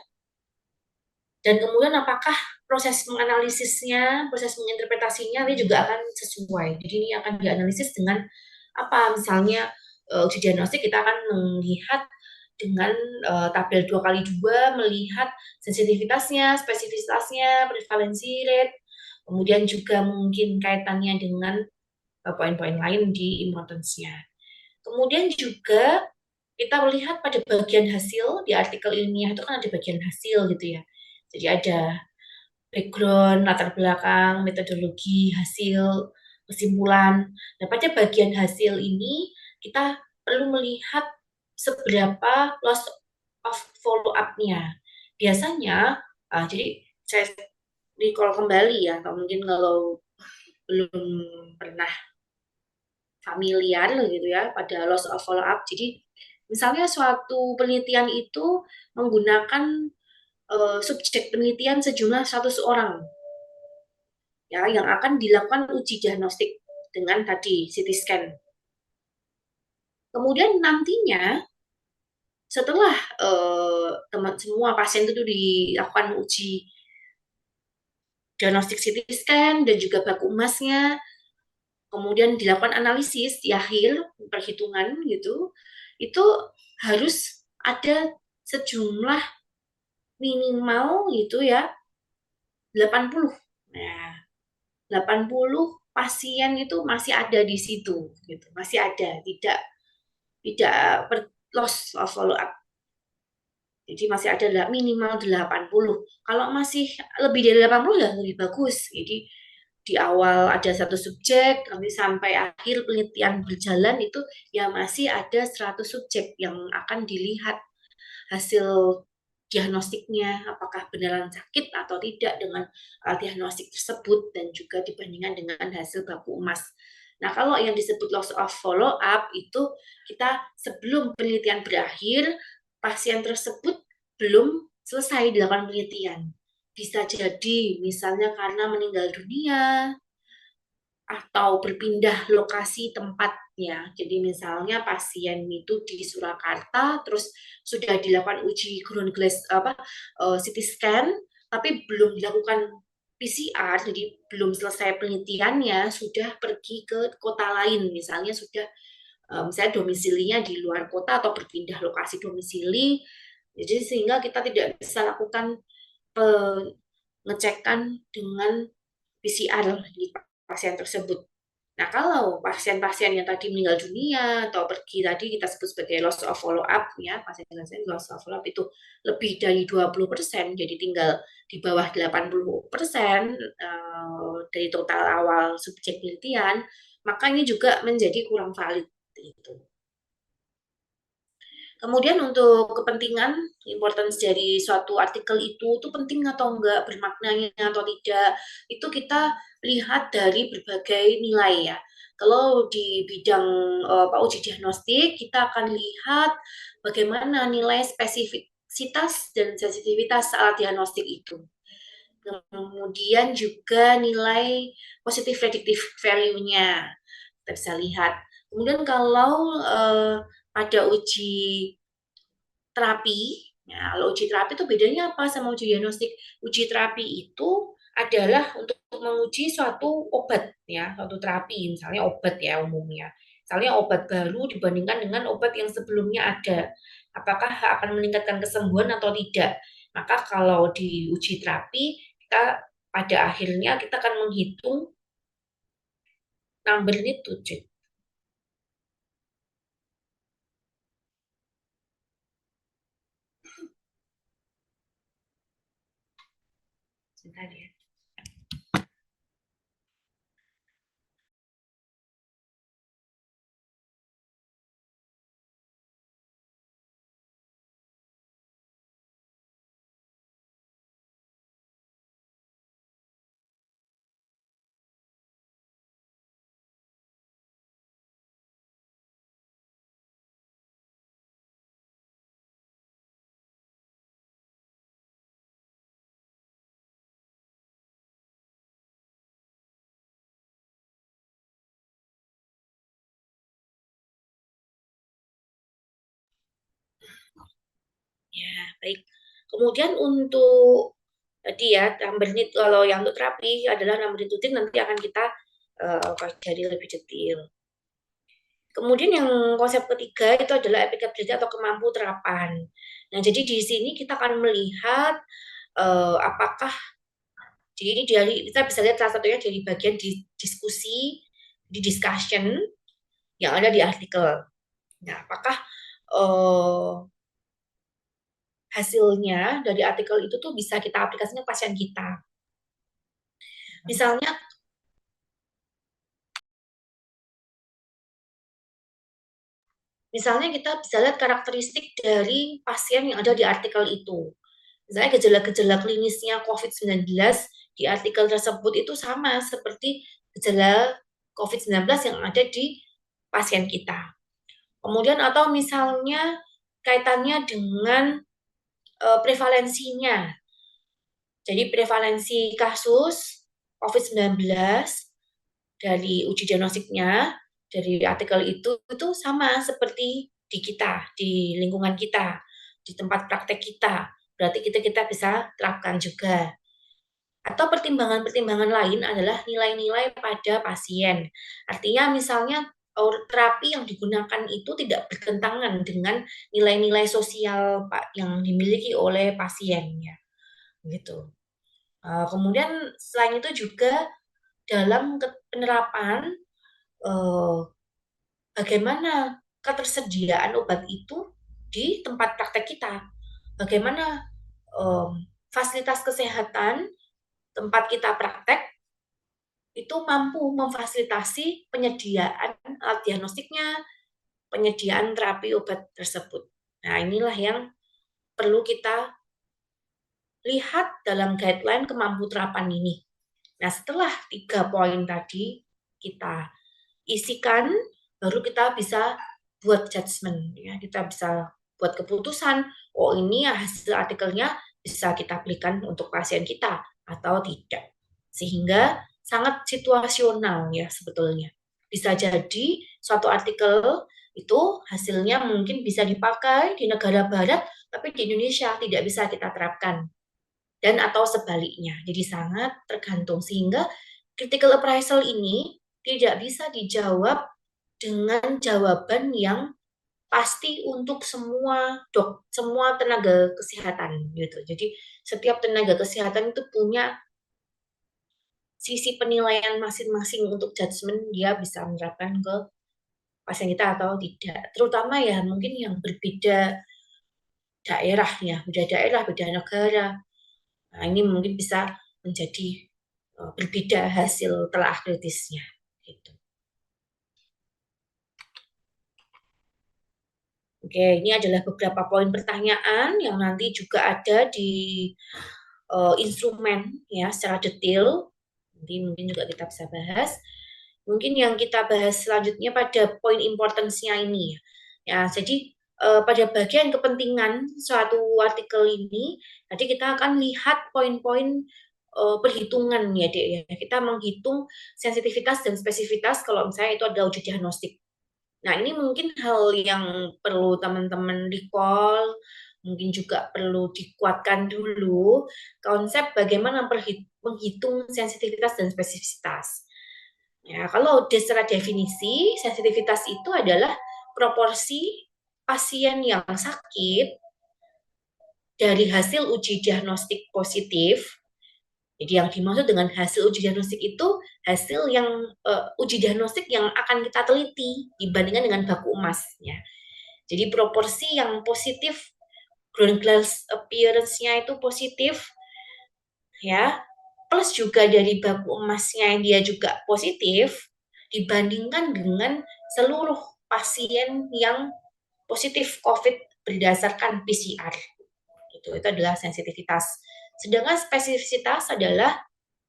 Dan kemudian apakah proses menganalisisnya, proses menginterpretasinya ini juga akan sesuai. Jadi ini akan dianalisis dengan apa? Misalnya uji diagnostik kita akan melihat dengan tabel 2x2, melihat sensitivitasnya, spesifitasnya, prevalensi rate, kemudian juga mungkin kaitannya dengan poin-poin lain di importance-nya. Kemudian juga kita melihat pada bagian hasil di artikel ilmiah itu kan ada bagian hasil gitu ya. Jadi ada background, latar belakang, metodologi, hasil, kesimpulan. Nah, pada bagian hasil ini kita perlu melihat seberapa loss of follow up-nya. Biasanya, jadi saya recall kembali ya, atau mungkin kalau belum pernah familiar gitu ya pada loss of follow up. Jadi misalnya suatu penelitian itu menggunakan subjek penelitian sejumlah 100 orang ya yang akan dilakukan uji diagnostik dengan tadi CT scan. Kemudian nantinya setelah teman semua pasien itu dilakukan uji diagnostik CT scan dan juga baku emasnya, kemudian dilakukan analisis di akhir perhitungan gitu, itu harus ada sejumlah minimal gitu ya 80. Nah, 80 pasien itu masih ada di situ gitu, masih ada, tidak loss of follow up. Jadi masih ada minimal 80. Kalau masih lebih dari 80 ya lebih bagus. Jadi di awal ada satu subjek, nanti sampai akhir penelitian berjalan itu ya masih ada 100 subjek yang akan dilihat hasil diagnostiknya, apakah beneran sakit atau tidak dengan diagnostik tersebut dan juga dibandingkan dengan hasil baku emas. Nah, kalau yang disebut loss of follow up itu kita sebelum penelitian berakhir, pasien tersebut belum selesai dilakukan penelitian. Bisa jadi misalnya karena meninggal dunia, atau berpindah lokasi tempatnya. Jadi misalnya pasien itu di Surakarta, terus sudah dilakukan uji ground glass CT scan, tapi belum dilakukan PCR, jadi belum selesai penelitiannya, sudah pergi ke kota lain, misalnya sudah misalnya domisilinya di luar kota atau berpindah lokasi domisili, jadi sehingga kita tidak bisa lakukan pengecekan dengan PCR di pasien tersebut. Nah, kalau pasien-pasien yang tadi meninggal dunia atau pergi tadi kita sebut sebagai loss of follow up ya, pasien-pasien loss of follow up itu lebih dari 20%, jadi tinggal di bawah 80% dari total awal subjek penelitian, maka ini juga menjadi kurang valid itu. Kemudian untuk kepentingan importance dari suatu artikel itu penting atau enggak, bermaknanya atau tidak, itu kita lihat dari berbagai nilai ya. Kalau di bidang uji diagnostik, kita akan lihat bagaimana nilai spesifisitas dan sensitivitas alat diagnostik itu. Kemudian juga nilai positive predictive value-nya kita bisa lihat. Kemudian kalau pada uji terapi, ya, kalau uji terapi itu bedanya apa sama uji diagnostik? Uji terapi itu adalah untuk menguji suatu obat ya, suatu terapi, misalnya obat ya umumnya. Misalnya obat baru dibandingkan dengan obat yang sebelumnya ada. Apakah akan meningkatkan kesembuhan atau tidak? Maka kalau di uji terapi, kita pada akhirnya kita akan menghitung number itu, Cik. Sebentar ya. Baik. Kemudian untuk tadi ya number need, kalau yang untuk terapi adalah number need rutin, nanti akan kita pelajari lebih detail. Kemudian yang konsep ketiga itu adalah applicability atau kemampu terapan. Nah, jadi di sini kita akan melihat apakah, jadi ini dari kita bisa lihat salah satunya dari bagian di diskusi, di discussion yang ada di artikel. Nah, apakah hasilnya dari artikel itu tuh bisa kita aplikasikan ke pasien kita. Misalnya Misalnya kita bisa lihat karakteristik dari pasien yang ada di artikel itu. Misalnya gejala-gejala klinisnya COVID-19 di artikel tersebut itu sama seperti gejala COVID-19 yang ada di pasien kita. Kemudian atau misalnya kaitannya dengan prevalensinya. Jadi prevalensi kasus COVID-19 dari uji diagnostiknya, dari artikel itu sama seperti di kita, di lingkungan kita, di tempat praktek kita. Berarti kita bisa terapkan juga. Atau pertimbangan-pertimbangan lain adalah nilai-nilai pada pasien. Artinya misalnya terapi yang digunakan itu tidak bertentangan dengan nilai-nilai sosial yang dimiliki oleh pasiennya, gitu. Kemudian selain itu juga dalam penerapan, bagaimana ketersediaan obat itu di tempat praktek kita, bagaimana fasilitas kesehatan tempat kita praktek itu mampu memfasilitasi penyediaan alat diagnostiknya, penyediaan terapi obat tersebut. Nah, inilah yang perlu kita lihat dalam guideline kemampu terapan ini. Nah, setelah 3 poin tadi kita isikan, baru kita bisa buat judgement, ya. Kita bisa buat keputusan, oh ini hasil artikelnya bisa kita berikan untuk pasien kita atau tidak. Sehingga sangat situasional ya sebetulnya. Bisa jadi suatu artikel itu hasilnya mungkin bisa dipakai di negara barat, tapi di Indonesia tidak bisa kita terapkan. Dan atau sebaliknya. Jadi sangat tergantung, sehingga critical appraisal ini tidak bisa dijawab dengan jawaban yang pasti untuk semua tenaga kesehatan gitu. Jadi setiap tenaga kesehatan itu punya sisi penilaian masing-masing untuk judgement dia bisa menerapkan ke pasien kita atau tidak. Terutama ya mungkin yang berbeda daerah ya, beda daerah, beda negara. Nah, ini mungkin bisa menjadi berbeda hasil telah kritisnya. Gitu. Oke, ini adalah beberapa poin pertanyaan yang nanti juga ada di instrumen ya secara detail. Nanti mungkin juga kita bisa bahas. Mungkin yang kita bahas selanjutnya pada poin importance-nya ini. Ya, jadi pada bagian kepentingan suatu artikel ini, nanti kita akan lihat poin-poin perhitungan ya, Dek, ya. Kita menghitung sensitivitas dan spesifitas kalau misalnya itu adalah uji diagnostik. Nah, ini mungkin hal yang perlu teman-teman recall, mungkin juga perlu dikuatkan dulu konsep bagaimana menghitung sensitivitas dan spesifitas. Ya, kalau secara definisi, sensitivitas itu adalah proporsi pasien yang sakit dari hasil uji diagnostik positif. Jadi yang dimaksud dengan hasil uji diagnostik itu hasil yang uji diagnostik yang akan kita teliti dibandingkan dengan baku emas ya. Jadi proporsi yang positif, ground glass appearance-nya itu positif ya, plus juga dari baku emasnya yang dia juga positif dibandingkan dengan seluruh pasien yang positif COVID berdasarkan PCR. Itu adalah sensitivitas. Sedangkan spesifisitas adalah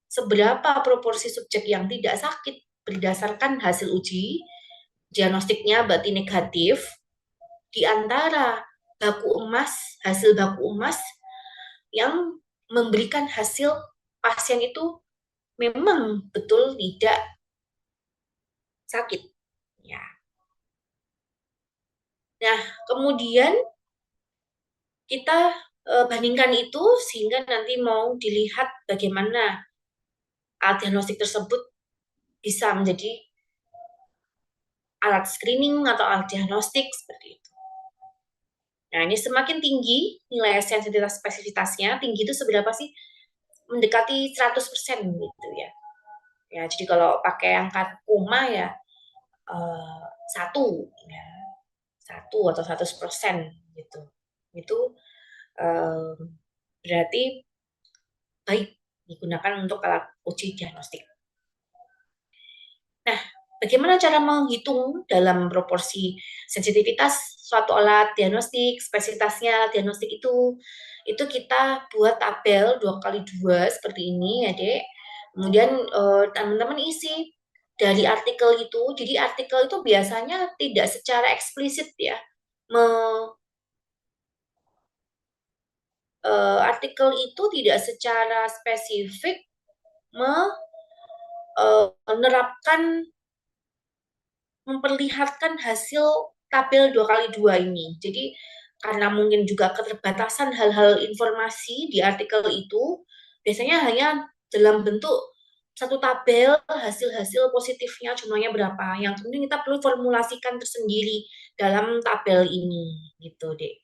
seberapa proporsi subjek yang tidak sakit berdasarkan hasil uji diagnostiknya berarti negatif di antara hasil baku emas yang memberikan hasil pasien itu memang betul tidak sakit. Ya. Nah, kemudian kita bandingkan itu sehingga nanti mau dilihat bagaimana alat diagnostik tersebut bisa menjadi alat screening atau alat diagnostik seperti itu. Nah, ini semakin tinggi nilai sensitivitas spesifitasnya, tinggi itu seberapa sih? Mendekati 100% gitu ya. Ya, jadi kalau pakai angka koma ya eh, satu ya, satu atau 100% gitu. Itu eh, berarti baik digunakan untuk alat uji diagnostik. Nah, bagaimana cara menghitung dalam proporsi sensitivitas suatu alat diagnostik, spesifitasnya diagnostik itu kita buat tabel 2x2 seperti ini ya, Dek. Kemudian teman-teman isi dari artikel itu. Jadi artikel itu biasanya tidak secara eksplisit ya. Me, Artikel itu tidak secara spesifik menerapkan memperlihatkan hasil tabel 2x2 ini. Jadi karena mungkin juga keterbatasan hal-hal informasi di artikel itu, biasanya hanya dalam bentuk satu tabel hasil-hasil positifnya jumlahnya berapa. Yang kemudian kita perlu formulasikan tersendiri dalam tabel ini, gitu deh.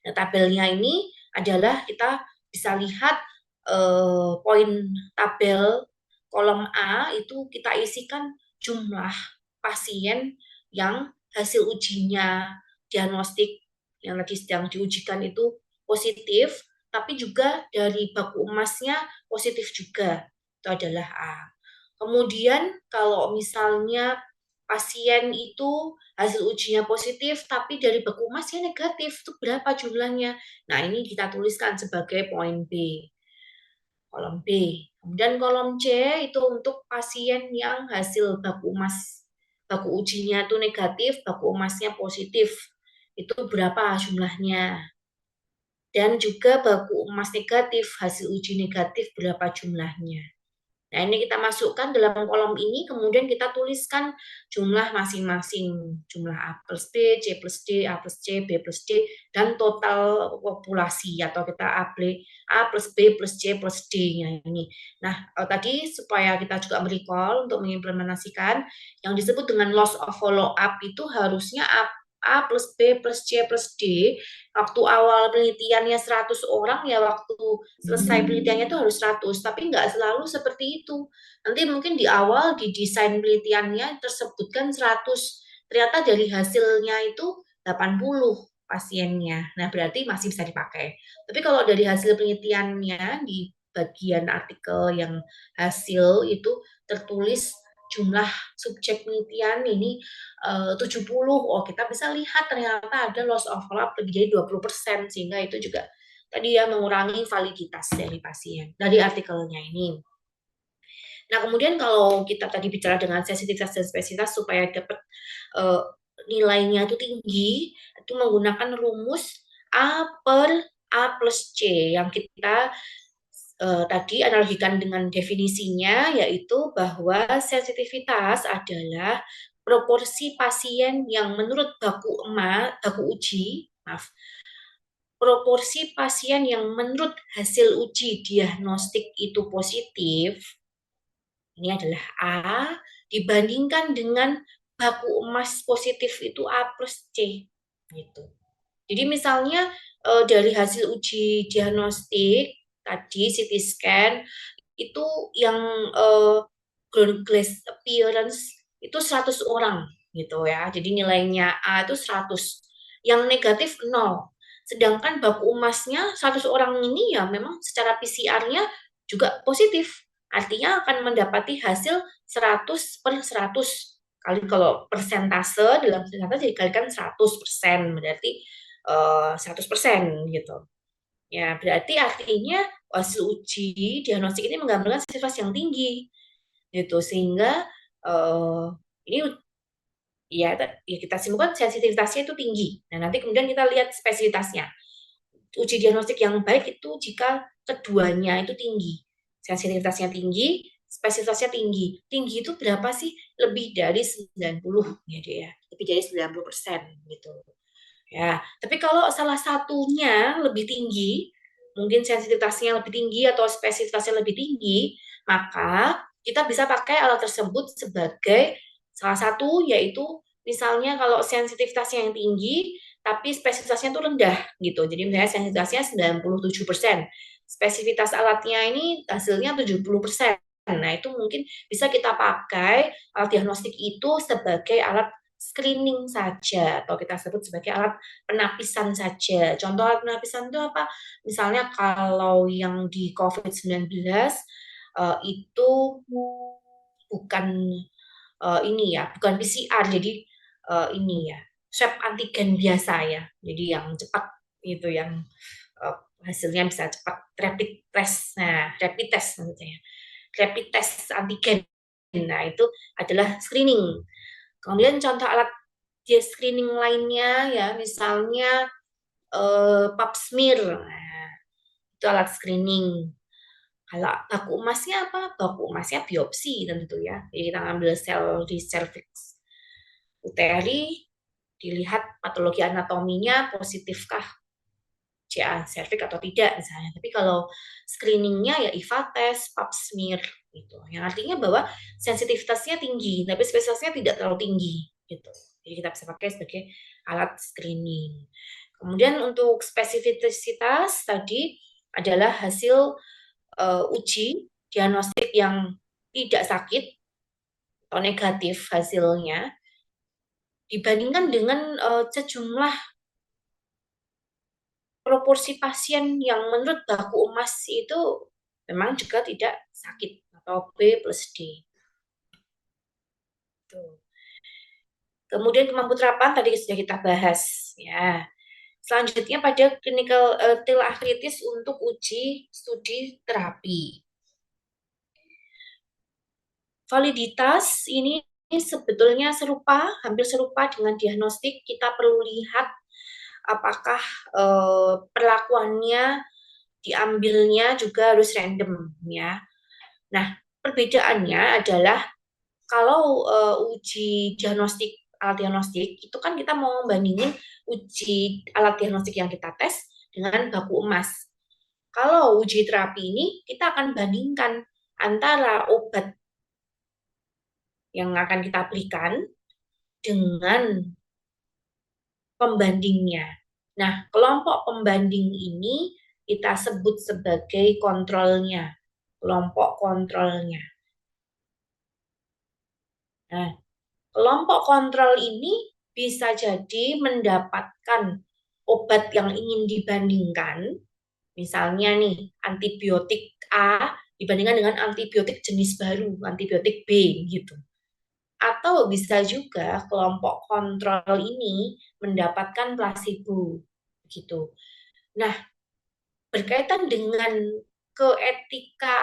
Nah, tabelnya ini adalah kita bisa lihat poin tabel kolom A itu kita isikan jumlah pasien yang hasil ujinya diagnostik yang tadi sedang diujikan itu positif, tapi juga dari baku emasnya positif juga. Itu adalah A. Kemudian kalau misalnya pasien itu hasil ujinya positif, tapi dari baku emasnya negatif, itu berapa jumlahnya? Nah, ini kita tuliskan sebagai poin B, kolom B. Kemudian kolom C itu untuk pasien yang hasil baku ujinya itu negatif, baku emasnya positif. Itu berapa jumlahnya? Dan juga baku emas negatif, hasil uji negatif berapa jumlahnya. Nah, ini kita masukkan dalam kolom ini, kemudian kita tuliskan jumlah masing-masing. Jumlah A plus B, C plus D, A plus C, B plus D, dan total populasi, atau kita A plus B plus C plus D-nya ini. Nah, tadi supaya kita juga merecall untuk mengimplementasikan, yang disebut dengan loss of follow-up itu harusnya A plus B plus C plus D, waktu awal penelitiannya 100 orang, ya waktu selesai penelitiannya itu harus 100, tapi nggak selalu seperti itu. Nanti mungkin di awal di desain penelitiannya tersebutkan 100, ternyata dari hasilnya itu 80 pasiennya. Nah, berarti masih bisa dipakai. Tapi kalau dari hasil penelitiannya di bagian artikel yang hasil itu tertulis jumlah subjek penelitian ini 70, oh kita bisa lihat ternyata ada loss of follow-up lebih dari 20%, sehingga itu juga tadi ya mengurangi validitas dari pasien, dari artikelnya ini. Nah, kemudian kalau kita tadi bicara dengan sensitivitas dan spesifitas supaya dapat uh, nilainya itu tinggi, itu menggunakan rumus A per A plus C yang kita tadi analogikan dengan definisinya, yaitu bahwa sensitivitas adalah proporsi pasien yang menurut baku uji, maaf, proporsi pasien yang menurut hasil uji diagnostik itu positif, ini adalah A, dibandingkan dengan baku emas positif itu A plus C, gitu. Jadi misalnya dari hasil uji diagnostik tadi CT scan itu yang ground glass appearance itu 100 orang gitu ya. Jadi nilainya A itu 100. Yang negatif 0. Sedangkan baku emasnya 100 orang ini ya memang secara PCR-nya juga positif. Artinya akan mendapati hasil 100 per 100. Kali kalau persentase dalam persentase dikalikan 100%, berarti 100% gitu. Ya, berarti artinya hasil uji diagnostik ini menggambarkan sensitivitas yang tinggi, gitu. Sehingga ini ya, ya kita simpulkan sensitivitasnya itu tinggi. Nah, nanti kemudian kita lihat spesifitasnya. Uji diagnostik yang baik itu jika keduanya itu tinggi. Sensitivitasnya tinggi, spesifitasnya tinggi. Tinggi itu berapa sih? Lebih dari 90 ya, dia. Lebih dari 90% gitu. Ya, tapi kalau salah satunya lebih tinggi, mungkin sensitivitasnya lebih tinggi atau spesifitasnya lebih tinggi, maka kita bisa pakai alat tersebut sebagai salah satu, yaitu misalnya kalau sensitivitasnya yang tinggi tapi spesifitasnya itu rendah gitu. Jadi misalnya sensitivitasnya 97%, spesifitas alatnya ini hasilnya 70%. Nah, itu mungkin bisa kita pakai alat diagnostik itu sebagai alat screening saja, atau kita sebut sebagai alat penapisan saja. Contoh alat penapisan itu apa? Misalnya kalau yang di COVID-19 itu bukan ini ya, bukan PCR, jadi ini ya, swab antigen biasa ya. Jadi yang cepat itu, yang hasilnya bisa cepat, rapid test. Nah, rapid test maksudnya. Rapid test antigen. Nah, itu adalah screening. Kemudian contoh alat screening lainnya ya, misalnya pap smear. Nah, itu alat screening. Kalau baku emasnya apa? Baku emasnya biopsi tentu ya. Jadi kita ambil sel di cervix uteri, dilihat patologi anatominya positifkah CA cervix atau tidak misalnya. Tapi kalau screeningnya ya IVA test, pap smear gitu. Yang artinya bahwa sensitivitasnya tinggi, tapi spesitasnya tidak terlalu tinggi gitu. Jadi kita bisa pakai sebagai alat screening. Kemudian untuk spesifisitas tadi adalah hasil uji diagnostik yang tidak sakit atau negatif hasilnya dibandingkan dengan sejumlah proporsi pasien yang menurut baku emas itu memang juga tidak sakit atau B plus D. Tuh. Kemudian kemampuan terapan tadi sudah kita bahas ya. Selanjutnya pada clinical trial kritis untuk uji studi terapi. Validitas ini sebetulnya serupa, hampir serupa dengan diagnostik. Kita perlu lihat apakah perlakuannya diambilnya juga harus random ya. Nah, perbedaannya adalah kalau uji diagnostik, alat diagnostik itu kan kita mau membandingin uji alat diagnostik yang kita tes dengan baku emas. Kalau uji terapi ini kita akan bandingkan antara obat yang akan kita berikan dengan pembandingnya. Nah, kelompok pembanding ini kita sebut sebagai kontrolnya, kelompok kontrolnya. Nah, kelompok kontrol ini bisa jadi mendapatkan obat yang ingin dibandingkan, misalnya nih antibiotik A dibandingkan dengan antibiotik jenis baru, antibiotik B gitu. Atau bisa juga kelompok kontrol ini mendapatkan placebo gitu. Nah, berkaitan dengan keetika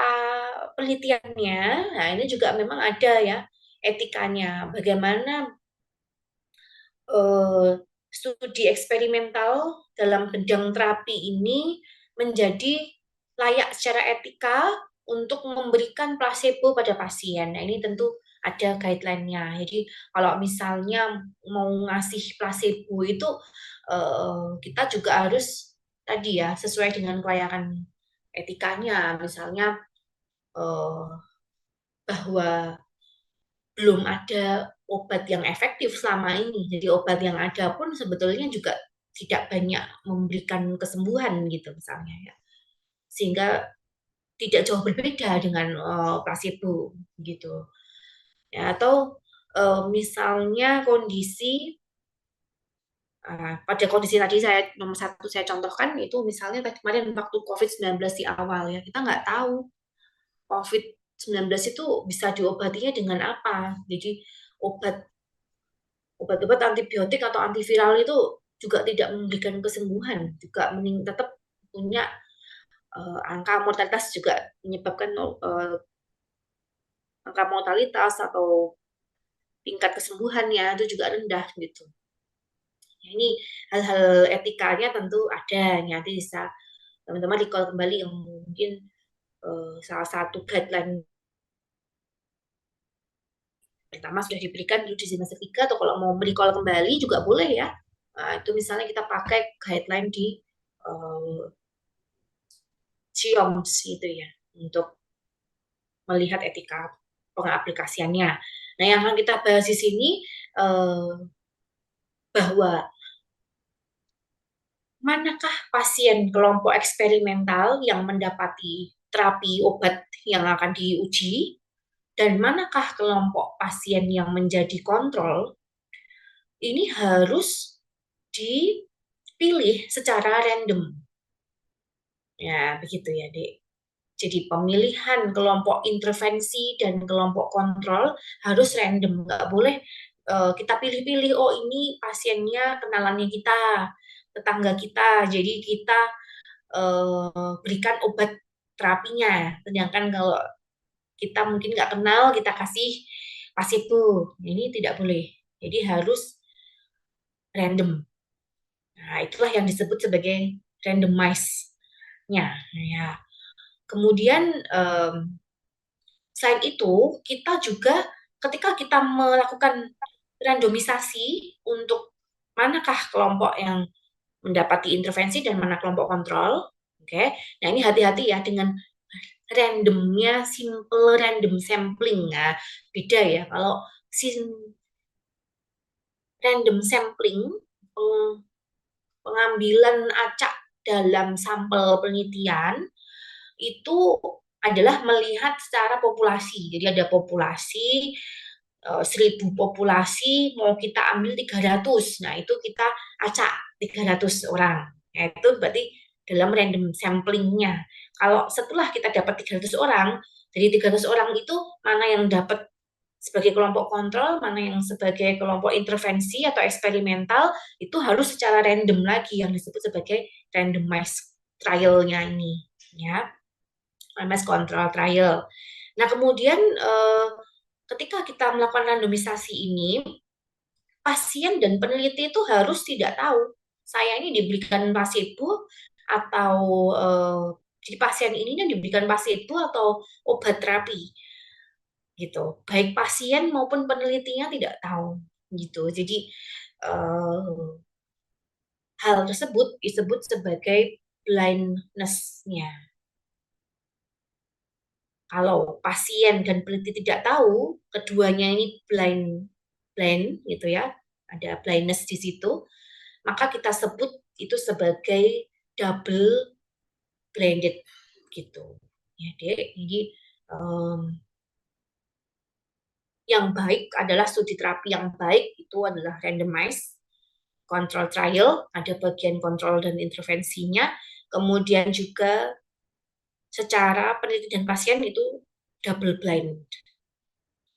penelitiannya, nah ini juga memang ada ya etikanya. Bagaimana studi eksperimental dalam bidang terapi ini menjadi layak secara etika untuk memberikan placebo pada pasien. Nah, ini tentu ada guideline-nya. Jadi kalau misalnya mau ngasih placebo itu kita juga harus tadi ya sesuai dengan kelayakan etikanya. Misalnya bahwa belum ada obat yang efektif selama ini. Jadi obat yang ada pun sebetulnya juga tidak banyak memberikan kesembuhan gitu misalnya ya. Sehingga tidak jauh berbeda dengan placebo gitu. Ya, atau misalnya kondisi pada kondisi tadi saya nomor satu saya contohkan itu misalnya tadi kemarin waktu COVID-19 di awal ya, kita nggak tahu COVID-19 itu bisa diobatinya dengan apa. Jadi obat-obat antibiotik atau antiviral itu juga tidak memberikan kesembuhan, juga tetap punya angka mortalitas, juga menyebabkan angka mortalitas atau tingkat kesembuhannya itu juga rendah gitu. Nah, ini hal-hal etikanya tentu ada, nanti bisa teman-teman recall kembali yang mungkin salah satu guideline pertama sudah diberikan di semester 3, atau kalau mau recall kembali juga boleh ya. Nah, itu misalnya kita pakai guideline di GIOMS itu ya, untuk melihat etika pengaplikasiannya. Nah, yang akan kita bahas di sini bahwa manakah pasien kelompok eksperimental yang mendapati terapi obat yang akan diuji, dan manakah kelompok pasien yang menjadi kontrol. Ini harus dipilih secara random. Ya, begitu ya, Dek. Jadi pemilihan kelompok intervensi dan kelompok kontrol harus random, nggak boleh kita pilih-pilih. Oh, ini pasiennya kenalannya kita, tetangga kita, jadi kita berikan obat terapinya. Sedangkan kalau kita mungkin nggak kenal, kita kasih placebo. Ini tidak boleh. Jadi harus random. Nah, itulah yang disebut sebagai randomize-nya. Ya. Kemudian selain itu, kita juga ketika kita melakukan randomisasi untuk manakah kelompok yang mendapati intervensi dan mana kelompok kontrol. Oke. Nah, ini hati-hati ya dengan randomnya, simple random sampling. Nah, beda ya kalau random sampling, pengambilan acak dalam sampel penelitian itu adalah melihat secara populasi. Jadi ada populasi 1.000 populasi, mau kita ambil 300. Nah, itu kita acak 300 orang. Nah, itu berarti dalam random samplingnya. Kalau setelah kita dapat 300 orang, dari 300 orang itu mana yang dapat sebagai kelompok kontrol, mana yang sebagai kelompok intervensi atau eksperimental, itu harus secara random lagi yang disebut sebagai randomized trial-nya ini, ya, randomized control trial. Nah, kemudian ketika kita melakukan randomisasi ini, pasien dan peneliti itu harus tidak tahu saya ini diberikan placebo atau di pasien ini diberikan placebo atau obat terapi gitu. Baik pasien maupun penelitinya tidak tahu gitu. Jadi hal tersebut disebut sebagai blindness-nya. Kalau pasien dan peneliti tidak tahu, keduanya ini blind gitu ya, ada blindness di situ, maka kita sebut itu sebagai double blinded gitu. Ya, Dek. Jadi yang baik adalah studi terapi yang baik itu adalah randomized control trial, ada bagian kontrol dan intervensinya, kemudian juga secara peneliti dan pasien itu double blind.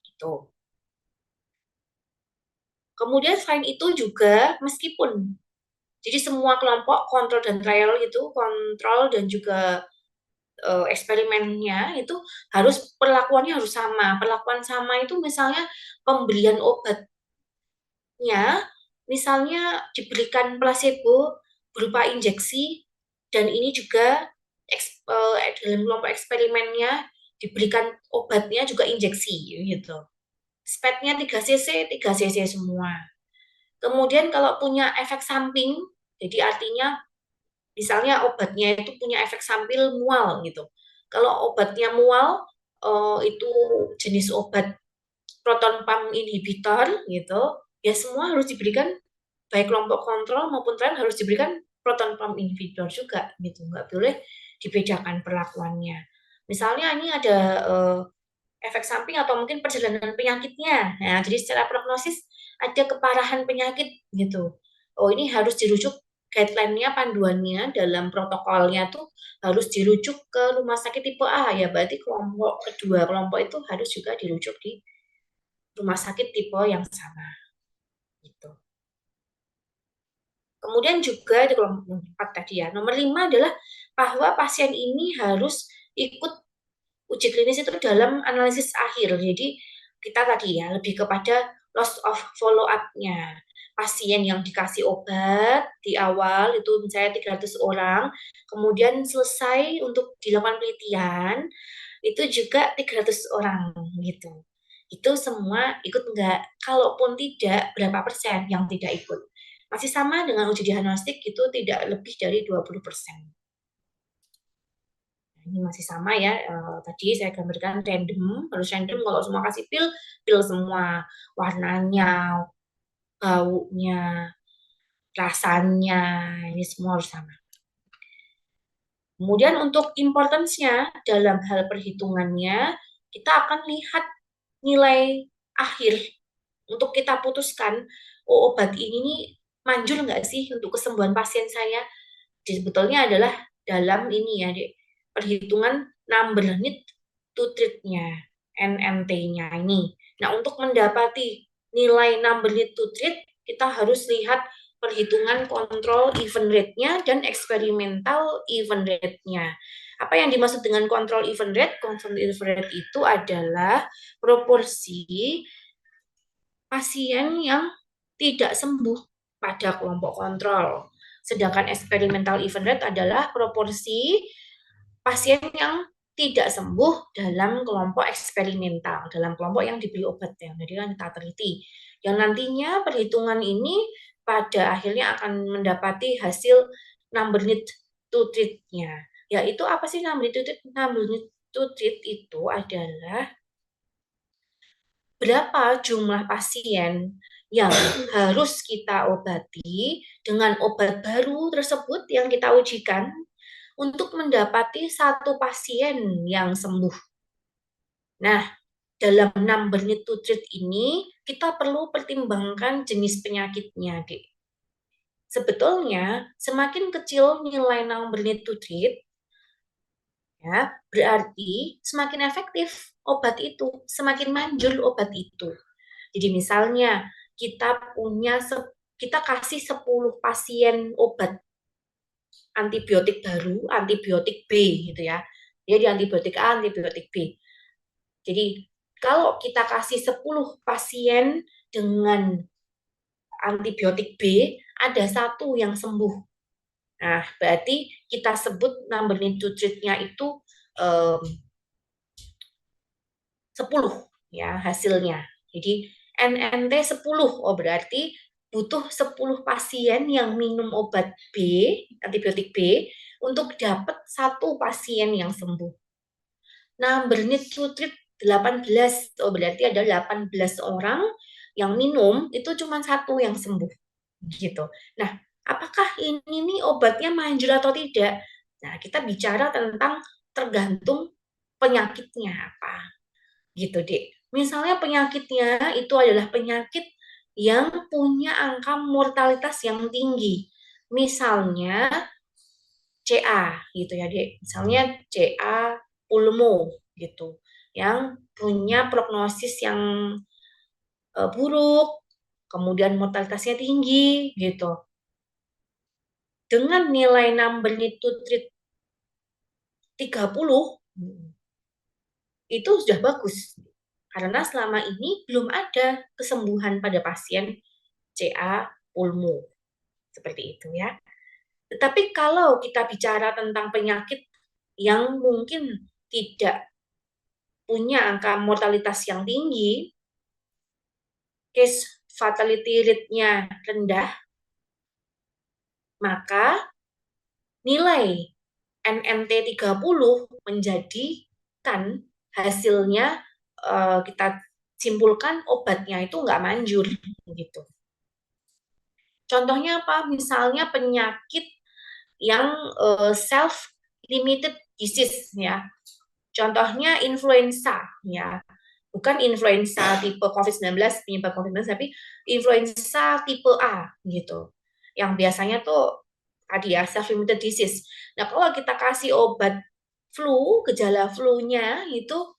Gitu. Kemudian selain itu juga meskipun jadi semua kelompok kontrol dan trial itu kontrol dan juga eksperimennya itu harus perlakuannya harus sama. Perlakuan sama itu misalnya pemberian obatnya misalnya diberikan placebo berupa injeksi dan ini juga dalam kelompok eksperimennya diberikan obatnya juga injeksi gitu. SPED-nya 3 cc, 3 cc semua. Kemudian kalau punya efek samping, jadi artinya misalnya obatnya itu punya efek samping mual gitu. Kalau obatnya mual, itu jenis obat proton pump inhibitor gitu, ya semua harus diberikan, baik kelompok kontrol maupun trial harus diberikan proton pump inhibitor juga gitu, nggak boleh dibedakan perlakuannya. Misalnya ini ada efek samping atau mungkin perjalanan penyakitnya. Nah, jadi secara prognosis ada keparahan penyakit gitu. Oh, ini harus dirujuk guideline-nya, panduannya dalam protokolnya tuh harus dirujuk ke rumah sakit tipe A ya. Berarti kelompok kedua kelompok itu harus juga dirujuk di rumah sakit tipe yang sama. Gitu. Kemudian juga di kelompok 4 tadi ya. Nomor 5 adalah bahwa pasien ini harus ikut uji klinis itu dalam analisis akhir. Jadi kita tadi ya lebih kepada loss of follow up-nya. Pasien yang dikasih obat di awal itu misalnya 300 orang, kemudian selesai untuk dilakukan penelitian, itu juga 300 orang gitu. Itu semua ikut enggak? Kalaupun tidak, berapa persen yang tidak ikut? Masih sama dengan uji diagnostik itu tidak lebih dari 20%. Ini masih sama ya, tadi saya gambarkan random, harus random kalau semua kasih pil, pil semua, warnanya, baunya, rasanya, ini semua harus sama. Kemudian untuk importance-nya dalam hal perhitungannya, kita akan lihat nilai akhir untuk kita putuskan, oh obat ini nih manjur nggak sih untuk kesembuhan pasien saya. Sebetulnya adalah dalam ini ya, Dek, perhitungan number need to treat-nya, NNT-nya ini. Nah, untuk mendapati nilai number need to treat, kita harus lihat perhitungan kontrol event rate-nya dan eksperimental event rate-nya. Apa yang dimaksud dengan kontrol event rate? Kontrol event rate itu adalah proporsi pasien yang tidak sembuh pada kelompok kontrol. Sedangkan eksperimental event rate adalah proporsi pasien yang tidak sembuh dalam kelompok eksperimental, dalam kelompok yang diberi obat yang jadi kan kita teliti. Yang nantinya perhitungan ini pada akhirnya akan mendapati hasil number need to treat-nya. Yaitu apa sih number need to treat? Number need to treat itu adalah berapa jumlah pasien yang harus kita obati dengan obat baru tersebut yang kita ujikan untuk mendapati satu pasien yang sembuh. Nah, dalam number need to treat ini, kita perlu pertimbangkan jenis penyakitnya, Dek. Sebetulnya, semakin kecil nilai number need to treat, ya, berarti semakin efektif obat itu, semakin manjur obat itu. Jadi misalnya kita kasih 10 pasien obat antibiotik baru, antibiotik B gitu ya. Jadi antibiotik A, antibiotik B. Jadi kalau kita kasih 10 pasien dengan antibiotik B, ada satu yang sembuh. Nah, berarti kita sebut number need to treat-nya itu 10 ya hasilnya. Jadi NNT 10. Oh, berarti butuh 10 pasien yang minum obat B, antibiotik B, untuk dapat satu pasien yang sembuh. Number need to treat 18. Oh, berarti ada 18 orang yang minum, itu cuma satu yang sembuh. Gitu. Nah, apakah ini nih obatnya manjur atau tidak? Nah, kita bicara tentang tergantung penyakitnya apa gitu deh. Misalnya penyakitnya itu adalah penyakit yang punya angka mortalitas yang tinggi. Misalnya CA gitu ya dek. Misalnya CA pulmo gitu. Yang punya prognosis yang buruk, kemudian mortalitasnya tinggi gitu. Dengan nilai number need to treat 30, itu sudah bagus. Karena selama ini belum ada kesembuhan pada pasien CA pulmo. Seperti itu ya. Tetapi kalau kita bicara tentang penyakit yang mungkin tidak punya angka mortalitas yang tinggi, case fatality rate-nya rendah, maka nilai NNT 30 menjadikan hasilnya kita simpulkan obatnya itu nggak manjur gitu. Contohnya apa? Misalnya penyakit yang self-limited disease ya. Contohnya influenza ya. Bukan influenza tipe COVID-19 penyebab COVID-19 tapi influenza tipe A gitu. Yang biasanya tuh tadi ya self-limited disease. Nah, kalau kita kasih obat flu, gejala flu-nya itu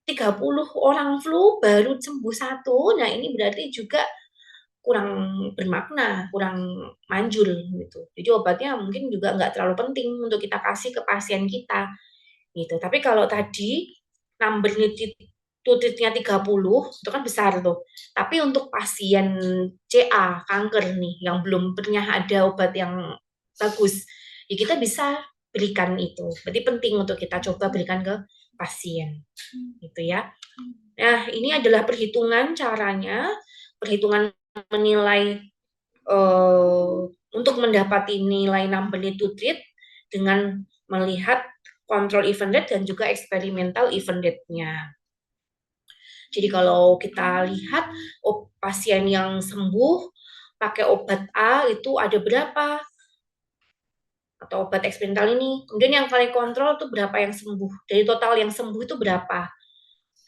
30 orang flu baru sembuh satu. Nah, ini berarti juga kurang bermakna, kurang manjur gitu. Jadi obatnya mungkin juga nggak terlalu penting untuk kita kasih ke pasien kita gitu. Tapi kalau tadi number tutitnya 30 itu kan besar tuh. Tapi untuk pasien CA kanker nih yang belum pernah ada obat yang bagus, ya kita bisa berikan itu. Berarti penting untuk kita coba berikan ke pasien gitu ya. Nah, ini adalah perhitungan caranya, perhitungan menilai untuk mendapati nilai number need to treat dengan melihat control event rate dan juga experimental event rate-nya. Jadi kalau kita lihat pasien yang sembuh pakai obat A itu ada berapa, atau obat eksperimental ini. Kemudian yang paling kontrol itu berapa yang sembuh. Dari total yang sembuh itu berapa.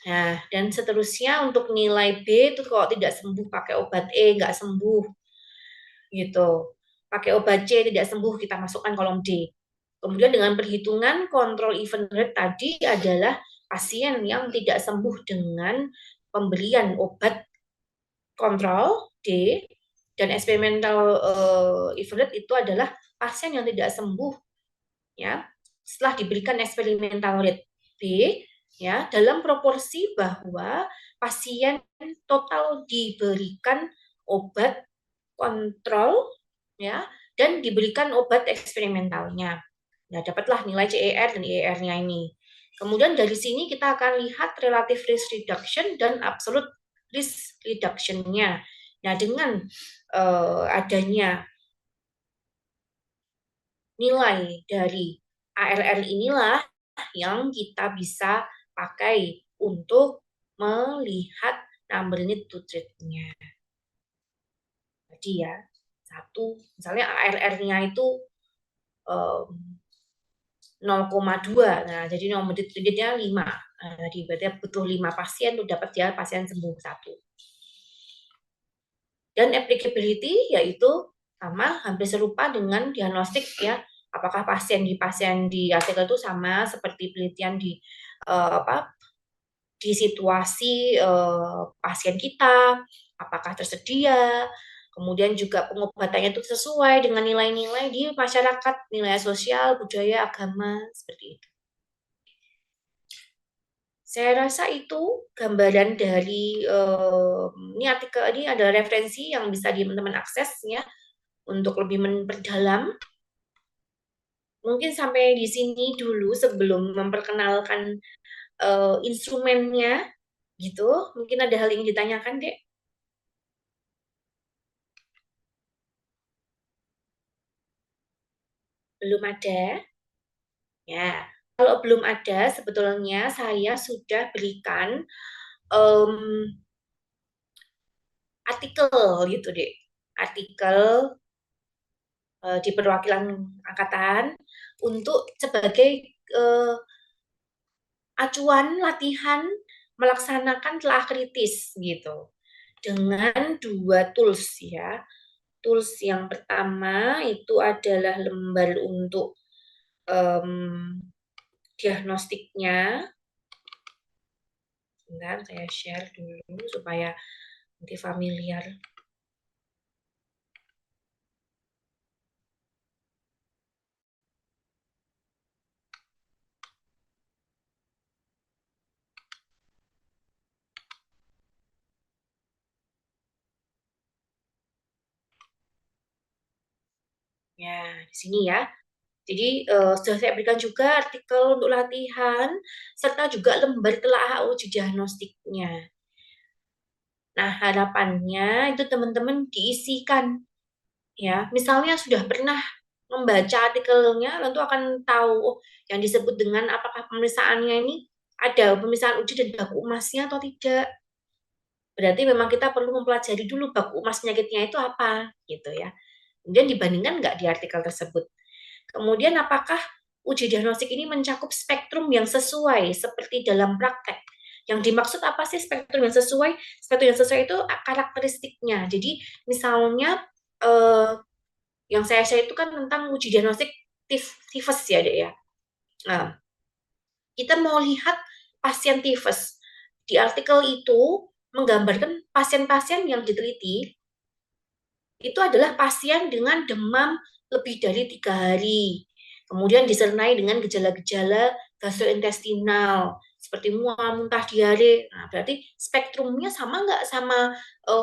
Nah, dan seterusnya untuk nilai B itu kalau tidak sembuh pakai obat E nggak sembuh gitu. Pakai obat C tidak sembuh kita masukkan kolom D. Kemudian dengan perhitungan kontrol event rate tadi adalah pasien yang tidak sembuh dengan pemberian obat kontrol D, dan eksperimental event rate itu adalah pasien yang tidak sembuh ya setelah diberikan eksperimental rate B ya dalam proporsi bahwa pasien total diberikan obat kontrol ya dan diberikan obat eksperimentalnya. Nah, dapatlah nilai CER dan IER-nya ini. Kemudian dari sini kita akan lihat relative risk reduction dan absolute risk reduction-nya. Nah, dengan adanya nilai dari ARR inilah yang kita bisa pakai untuk melihat number need to treat-nya. Jadi ya, satu, misalnya ARR-nya itu 0,2, nah jadi number need to treat-nya 5. Nah, jadi berarti butuh 5 pasien untuk dapat dia pasien sembuh 1. Dan applicability yaitu sama hampir serupa dengan diagnostik ya. Apakah pasien di artikel itu sama seperti penelitian di di situasi pasien kita, apakah tersedia, kemudian juga pengobatannya itu sesuai dengan nilai-nilai di masyarakat, nilai sosial, budaya, agama, seperti itu. Saya rasa itu gambaran dari ini artikel ini ada referensi yang bisa teman-teman akses ya untuk lebih memperdalam. Mungkin sampai di sini dulu sebelum memperkenalkan instrumennya gitu. Mungkin ada hal yang ditanyakan, Dek? Belum ada? Ya. Kalau belum ada, sebetulnya saya sudah berikan um, artikel gitu, Dek. Artikel di perwakilan angkatan untuk sebagai uh, acuan latihan melaksanakan telah kritis gitu dengan 2 tools ya. Tools yang pertama itu adalah lembar untuk um, diagnostiknya. Sebentar, saya share dulu supaya nanti familiar. Ya, di sini ya. Jadi sudah saya berikan juga artikel untuk latihan serta juga lembar telah uji diagnostiknya. Nah, harapannya itu teman-teman diisikan ya. Misalnya sudah pernah membaca artikelnya, tentu akan tahu oh, yang disebut dengan apakah pemeriksaannya ini ada pemeriksaan uji dan baku emasnya atau tidak. Berarti memang kita perlu mempelajari dulu baku emas penyakitnya itu apa gitu ya. Kemudian dibandingkan nggak di artikel tersebut. Kemudian apakah uji diagnostik ini mencakup spektrum yang sesuai seperti dalam praktek? Yang dimaksud apa sih spektrum yang sesuai? Spektrum yang sesuai itu karakteristiknya. Jadi misalnya yang saya share itu kan tentang uji diagnostik tifus ya, Dek ya. Nah, kita mau lihat pasien tifus. Di artikel itu menggambarkan pasien-pasien yang diteliti itu adalah pasien dengan demam lebih dari 3 hari. Kemudian disertai dengan gejala-gejala gastrointestinal seperti mual, muntah, diare. Nah, berarti spektrumnya sama nggak sama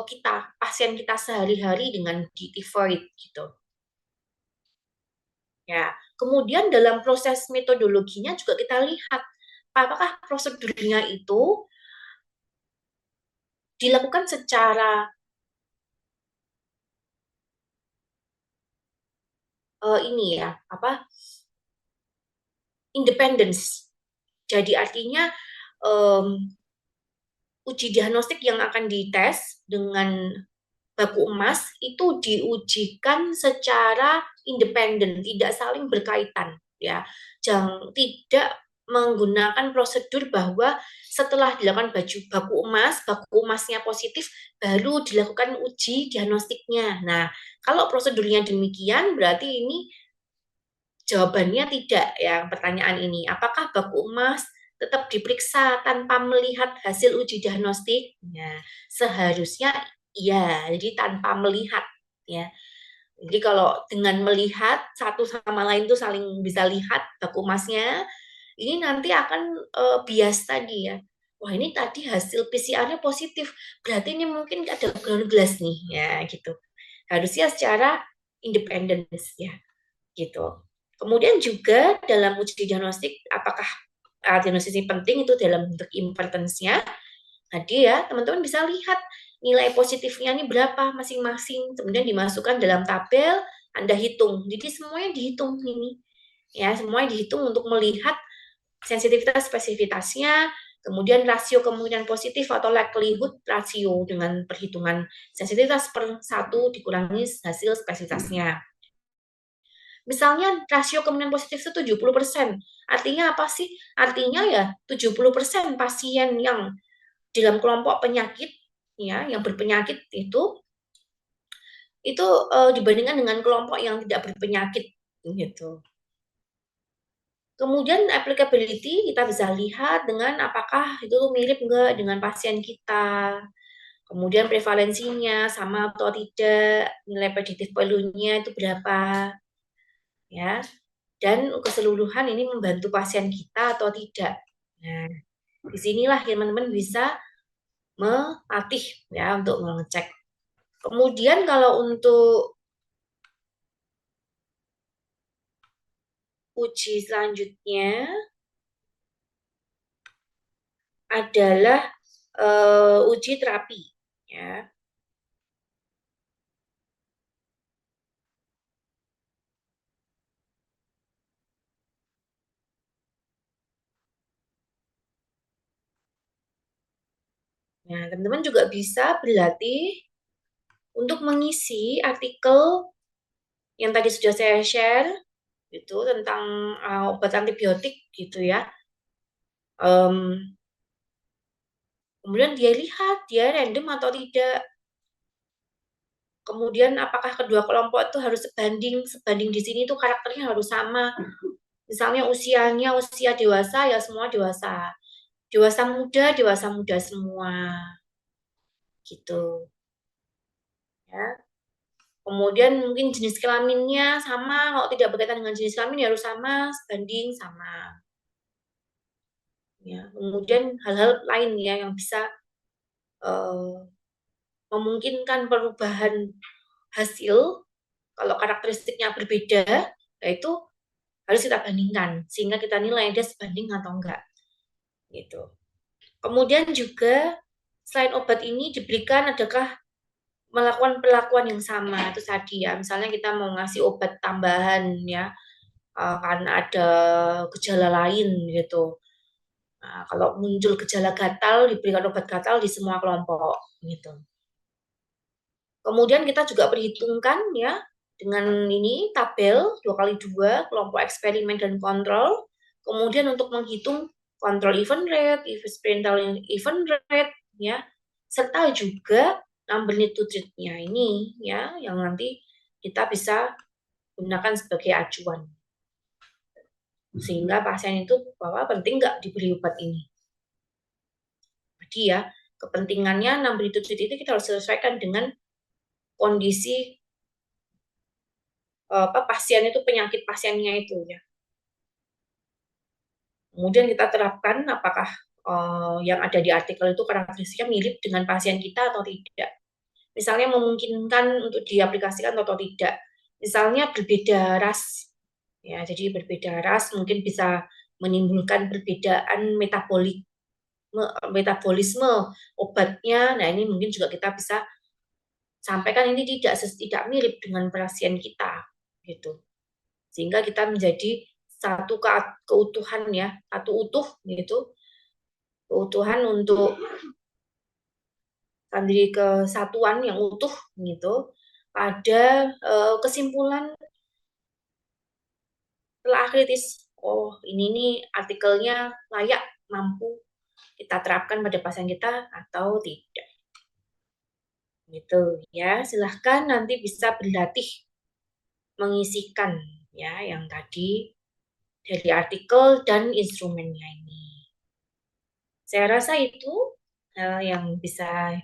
kita, pasien kita sehari-hari dengan di tifoid gitu. Ya, kemudian dalam proses metodologinya juga kita lihat apakah prosedurnya itu dilakukan secara ini ya, apa independence. Jadi artinya uji diagnostik yang akan dites dengan baku emas itu diujikan secara independen, tidak saling berkaitan, ya. Jangan tidak menggunakan prosedur bahwa setelah dilakukan baku emasnya positif, baru dilakukan uji diagnostiknya. Nah, kalau prosedurnya demikian, berarti ini jawabannya tidak, ya, pertanyaan ini. Apakah baku emas tetap diperiksa tanpa melihat hasil uji diagnostik? Nah, seharusnya iya, jadi tanpa melihat, ya. Jadi kalau dengan melihat satu sama lain tuh saling bisa lihat baku emasnya, ini nanti akan bias tadi, ya. Wah, ini tadi hasil PCR-nya positif, berarti ini mungkin ada ground glass nih, ya gitu. Harusnya secara independen, ya gitu. Kemudian juga dalam uji diagnostik, apakah diagnosis ini penting itu dalam bentuk importance-nya. Tadi ya, teman-teman bisa lihat nilai positifnya ini berapa masing-masing, kemudian dimasukkan dalam tabel, Anda hitung. Jadi semuanya dihitung ini. Ya, semuanya dihitung untuk melihat sensitivitas spesifitasnya, kemudian rasio kemungkinan positif atau likelihood rasio dengan perhitungan sensitivitas per 1 dikurangi hasil spesifitasnya. Misalnya rasio kemungkinan positif itu 70%. Artinya apa sih? Artinya ya 70% pasien yang dalam kelompok penyakit, ya, yang berpenyakit itu dibandingkan dengan kelompok yang tidak berpenyakit gitu. Kemudian applicability kita bisa lihat dengan apakah itu mirip enggak dengan pasien kita. Kemudian prevalensinya sama atau tidak, nilai predictive value-nya itu berapa, ya. Dan keseluruhan ini membantu pasien kita atau tidak. Nah, disinilah teman-teman bisa melatih, ya, untuk mengecek. Kemudian kalau untuk uji selanjutnya adalah uji terapi, ya. Nah, teman-teman juga bisa berlatih untuk mengisi artikel yang tadi sudah saya share itu tentang obat antibiotik gitu, ya. Kemudian dia lihat dia random atau tidak. Kemudian apakah kedua kelompok itu harus sebanding? Sebanding di sini tuh karakternya harus sama. Misalnya usianya usia dewasa, ya semua dewasa. Dewasa muda semua. Gitu. Ya. Kemudian mungkin jenis kelaminnya sama, kalau tidak berkaitan dengan jenis kelamin ya harus sama, sebanding sama. Ya. Kemudian hal-hal lain ya yang bisa memungkinkan perubahan hasil kalau karakteristiknya berbeda, yaitu harus kita bandingkan sehingga kita nilai dia sebanding atau enggak gitu. Kemudian juga selain obat ini diberikan adakah melakukan perlakuan yang sama itu tadi ya, misalnya kita mau ngasih obat tambahan ya karena ada gejala lain gitu. Nah, kalau muncul gejala gatal diberikan obat gatal di semua kelompok gitu. Kemudian kita juga perhitungkan ya dengan ini tabel 2x2 kelompok eksperimen dan kontrol. Kemudian untuk menghitung kontrol event rate, experimental event rate ya, serta juga number need to treat-nya ini ya yang nanti kita bisa gunakan sebagai acuan. Sehingga pasien itu bahwa penting nggak diberi obat ini. Jadi ya, kepentingannya number need to treat itu kita harus sesuaikan dengan kondisi pasien itu penyakit pasiennya itu ya. Kemudian kita terapkan apakah yang ada di artikel itu karakteristiknya mirip dengan pasien kita atau tidak. Misalnya memungkinkan untuk diaplikasikan atau tidak. Misalnya berbeda ras, ya jadi berbeda ras mungkin bisa menimbulkan perbedaan metabolisme obatnya. Nah ini mungkin juga kita bisa sampaikan ini tidak mirip dengan pasien kita, gitu. Sehingga kita menjadi satu keutuhan ya, satu utuh gitu, keutuhan untuk tadi kesatuan yang utuh gitu. Pada kesimpulan telah kritis, oh ini nih artikelnya layak mampu kita terapkan pada pasien kita atau tidak gitu ya. Silahkan nanti bisa berlatih mengisikan ya yang tadi dari artikel dan instrumennya ini. Saya rasa itu yang bisa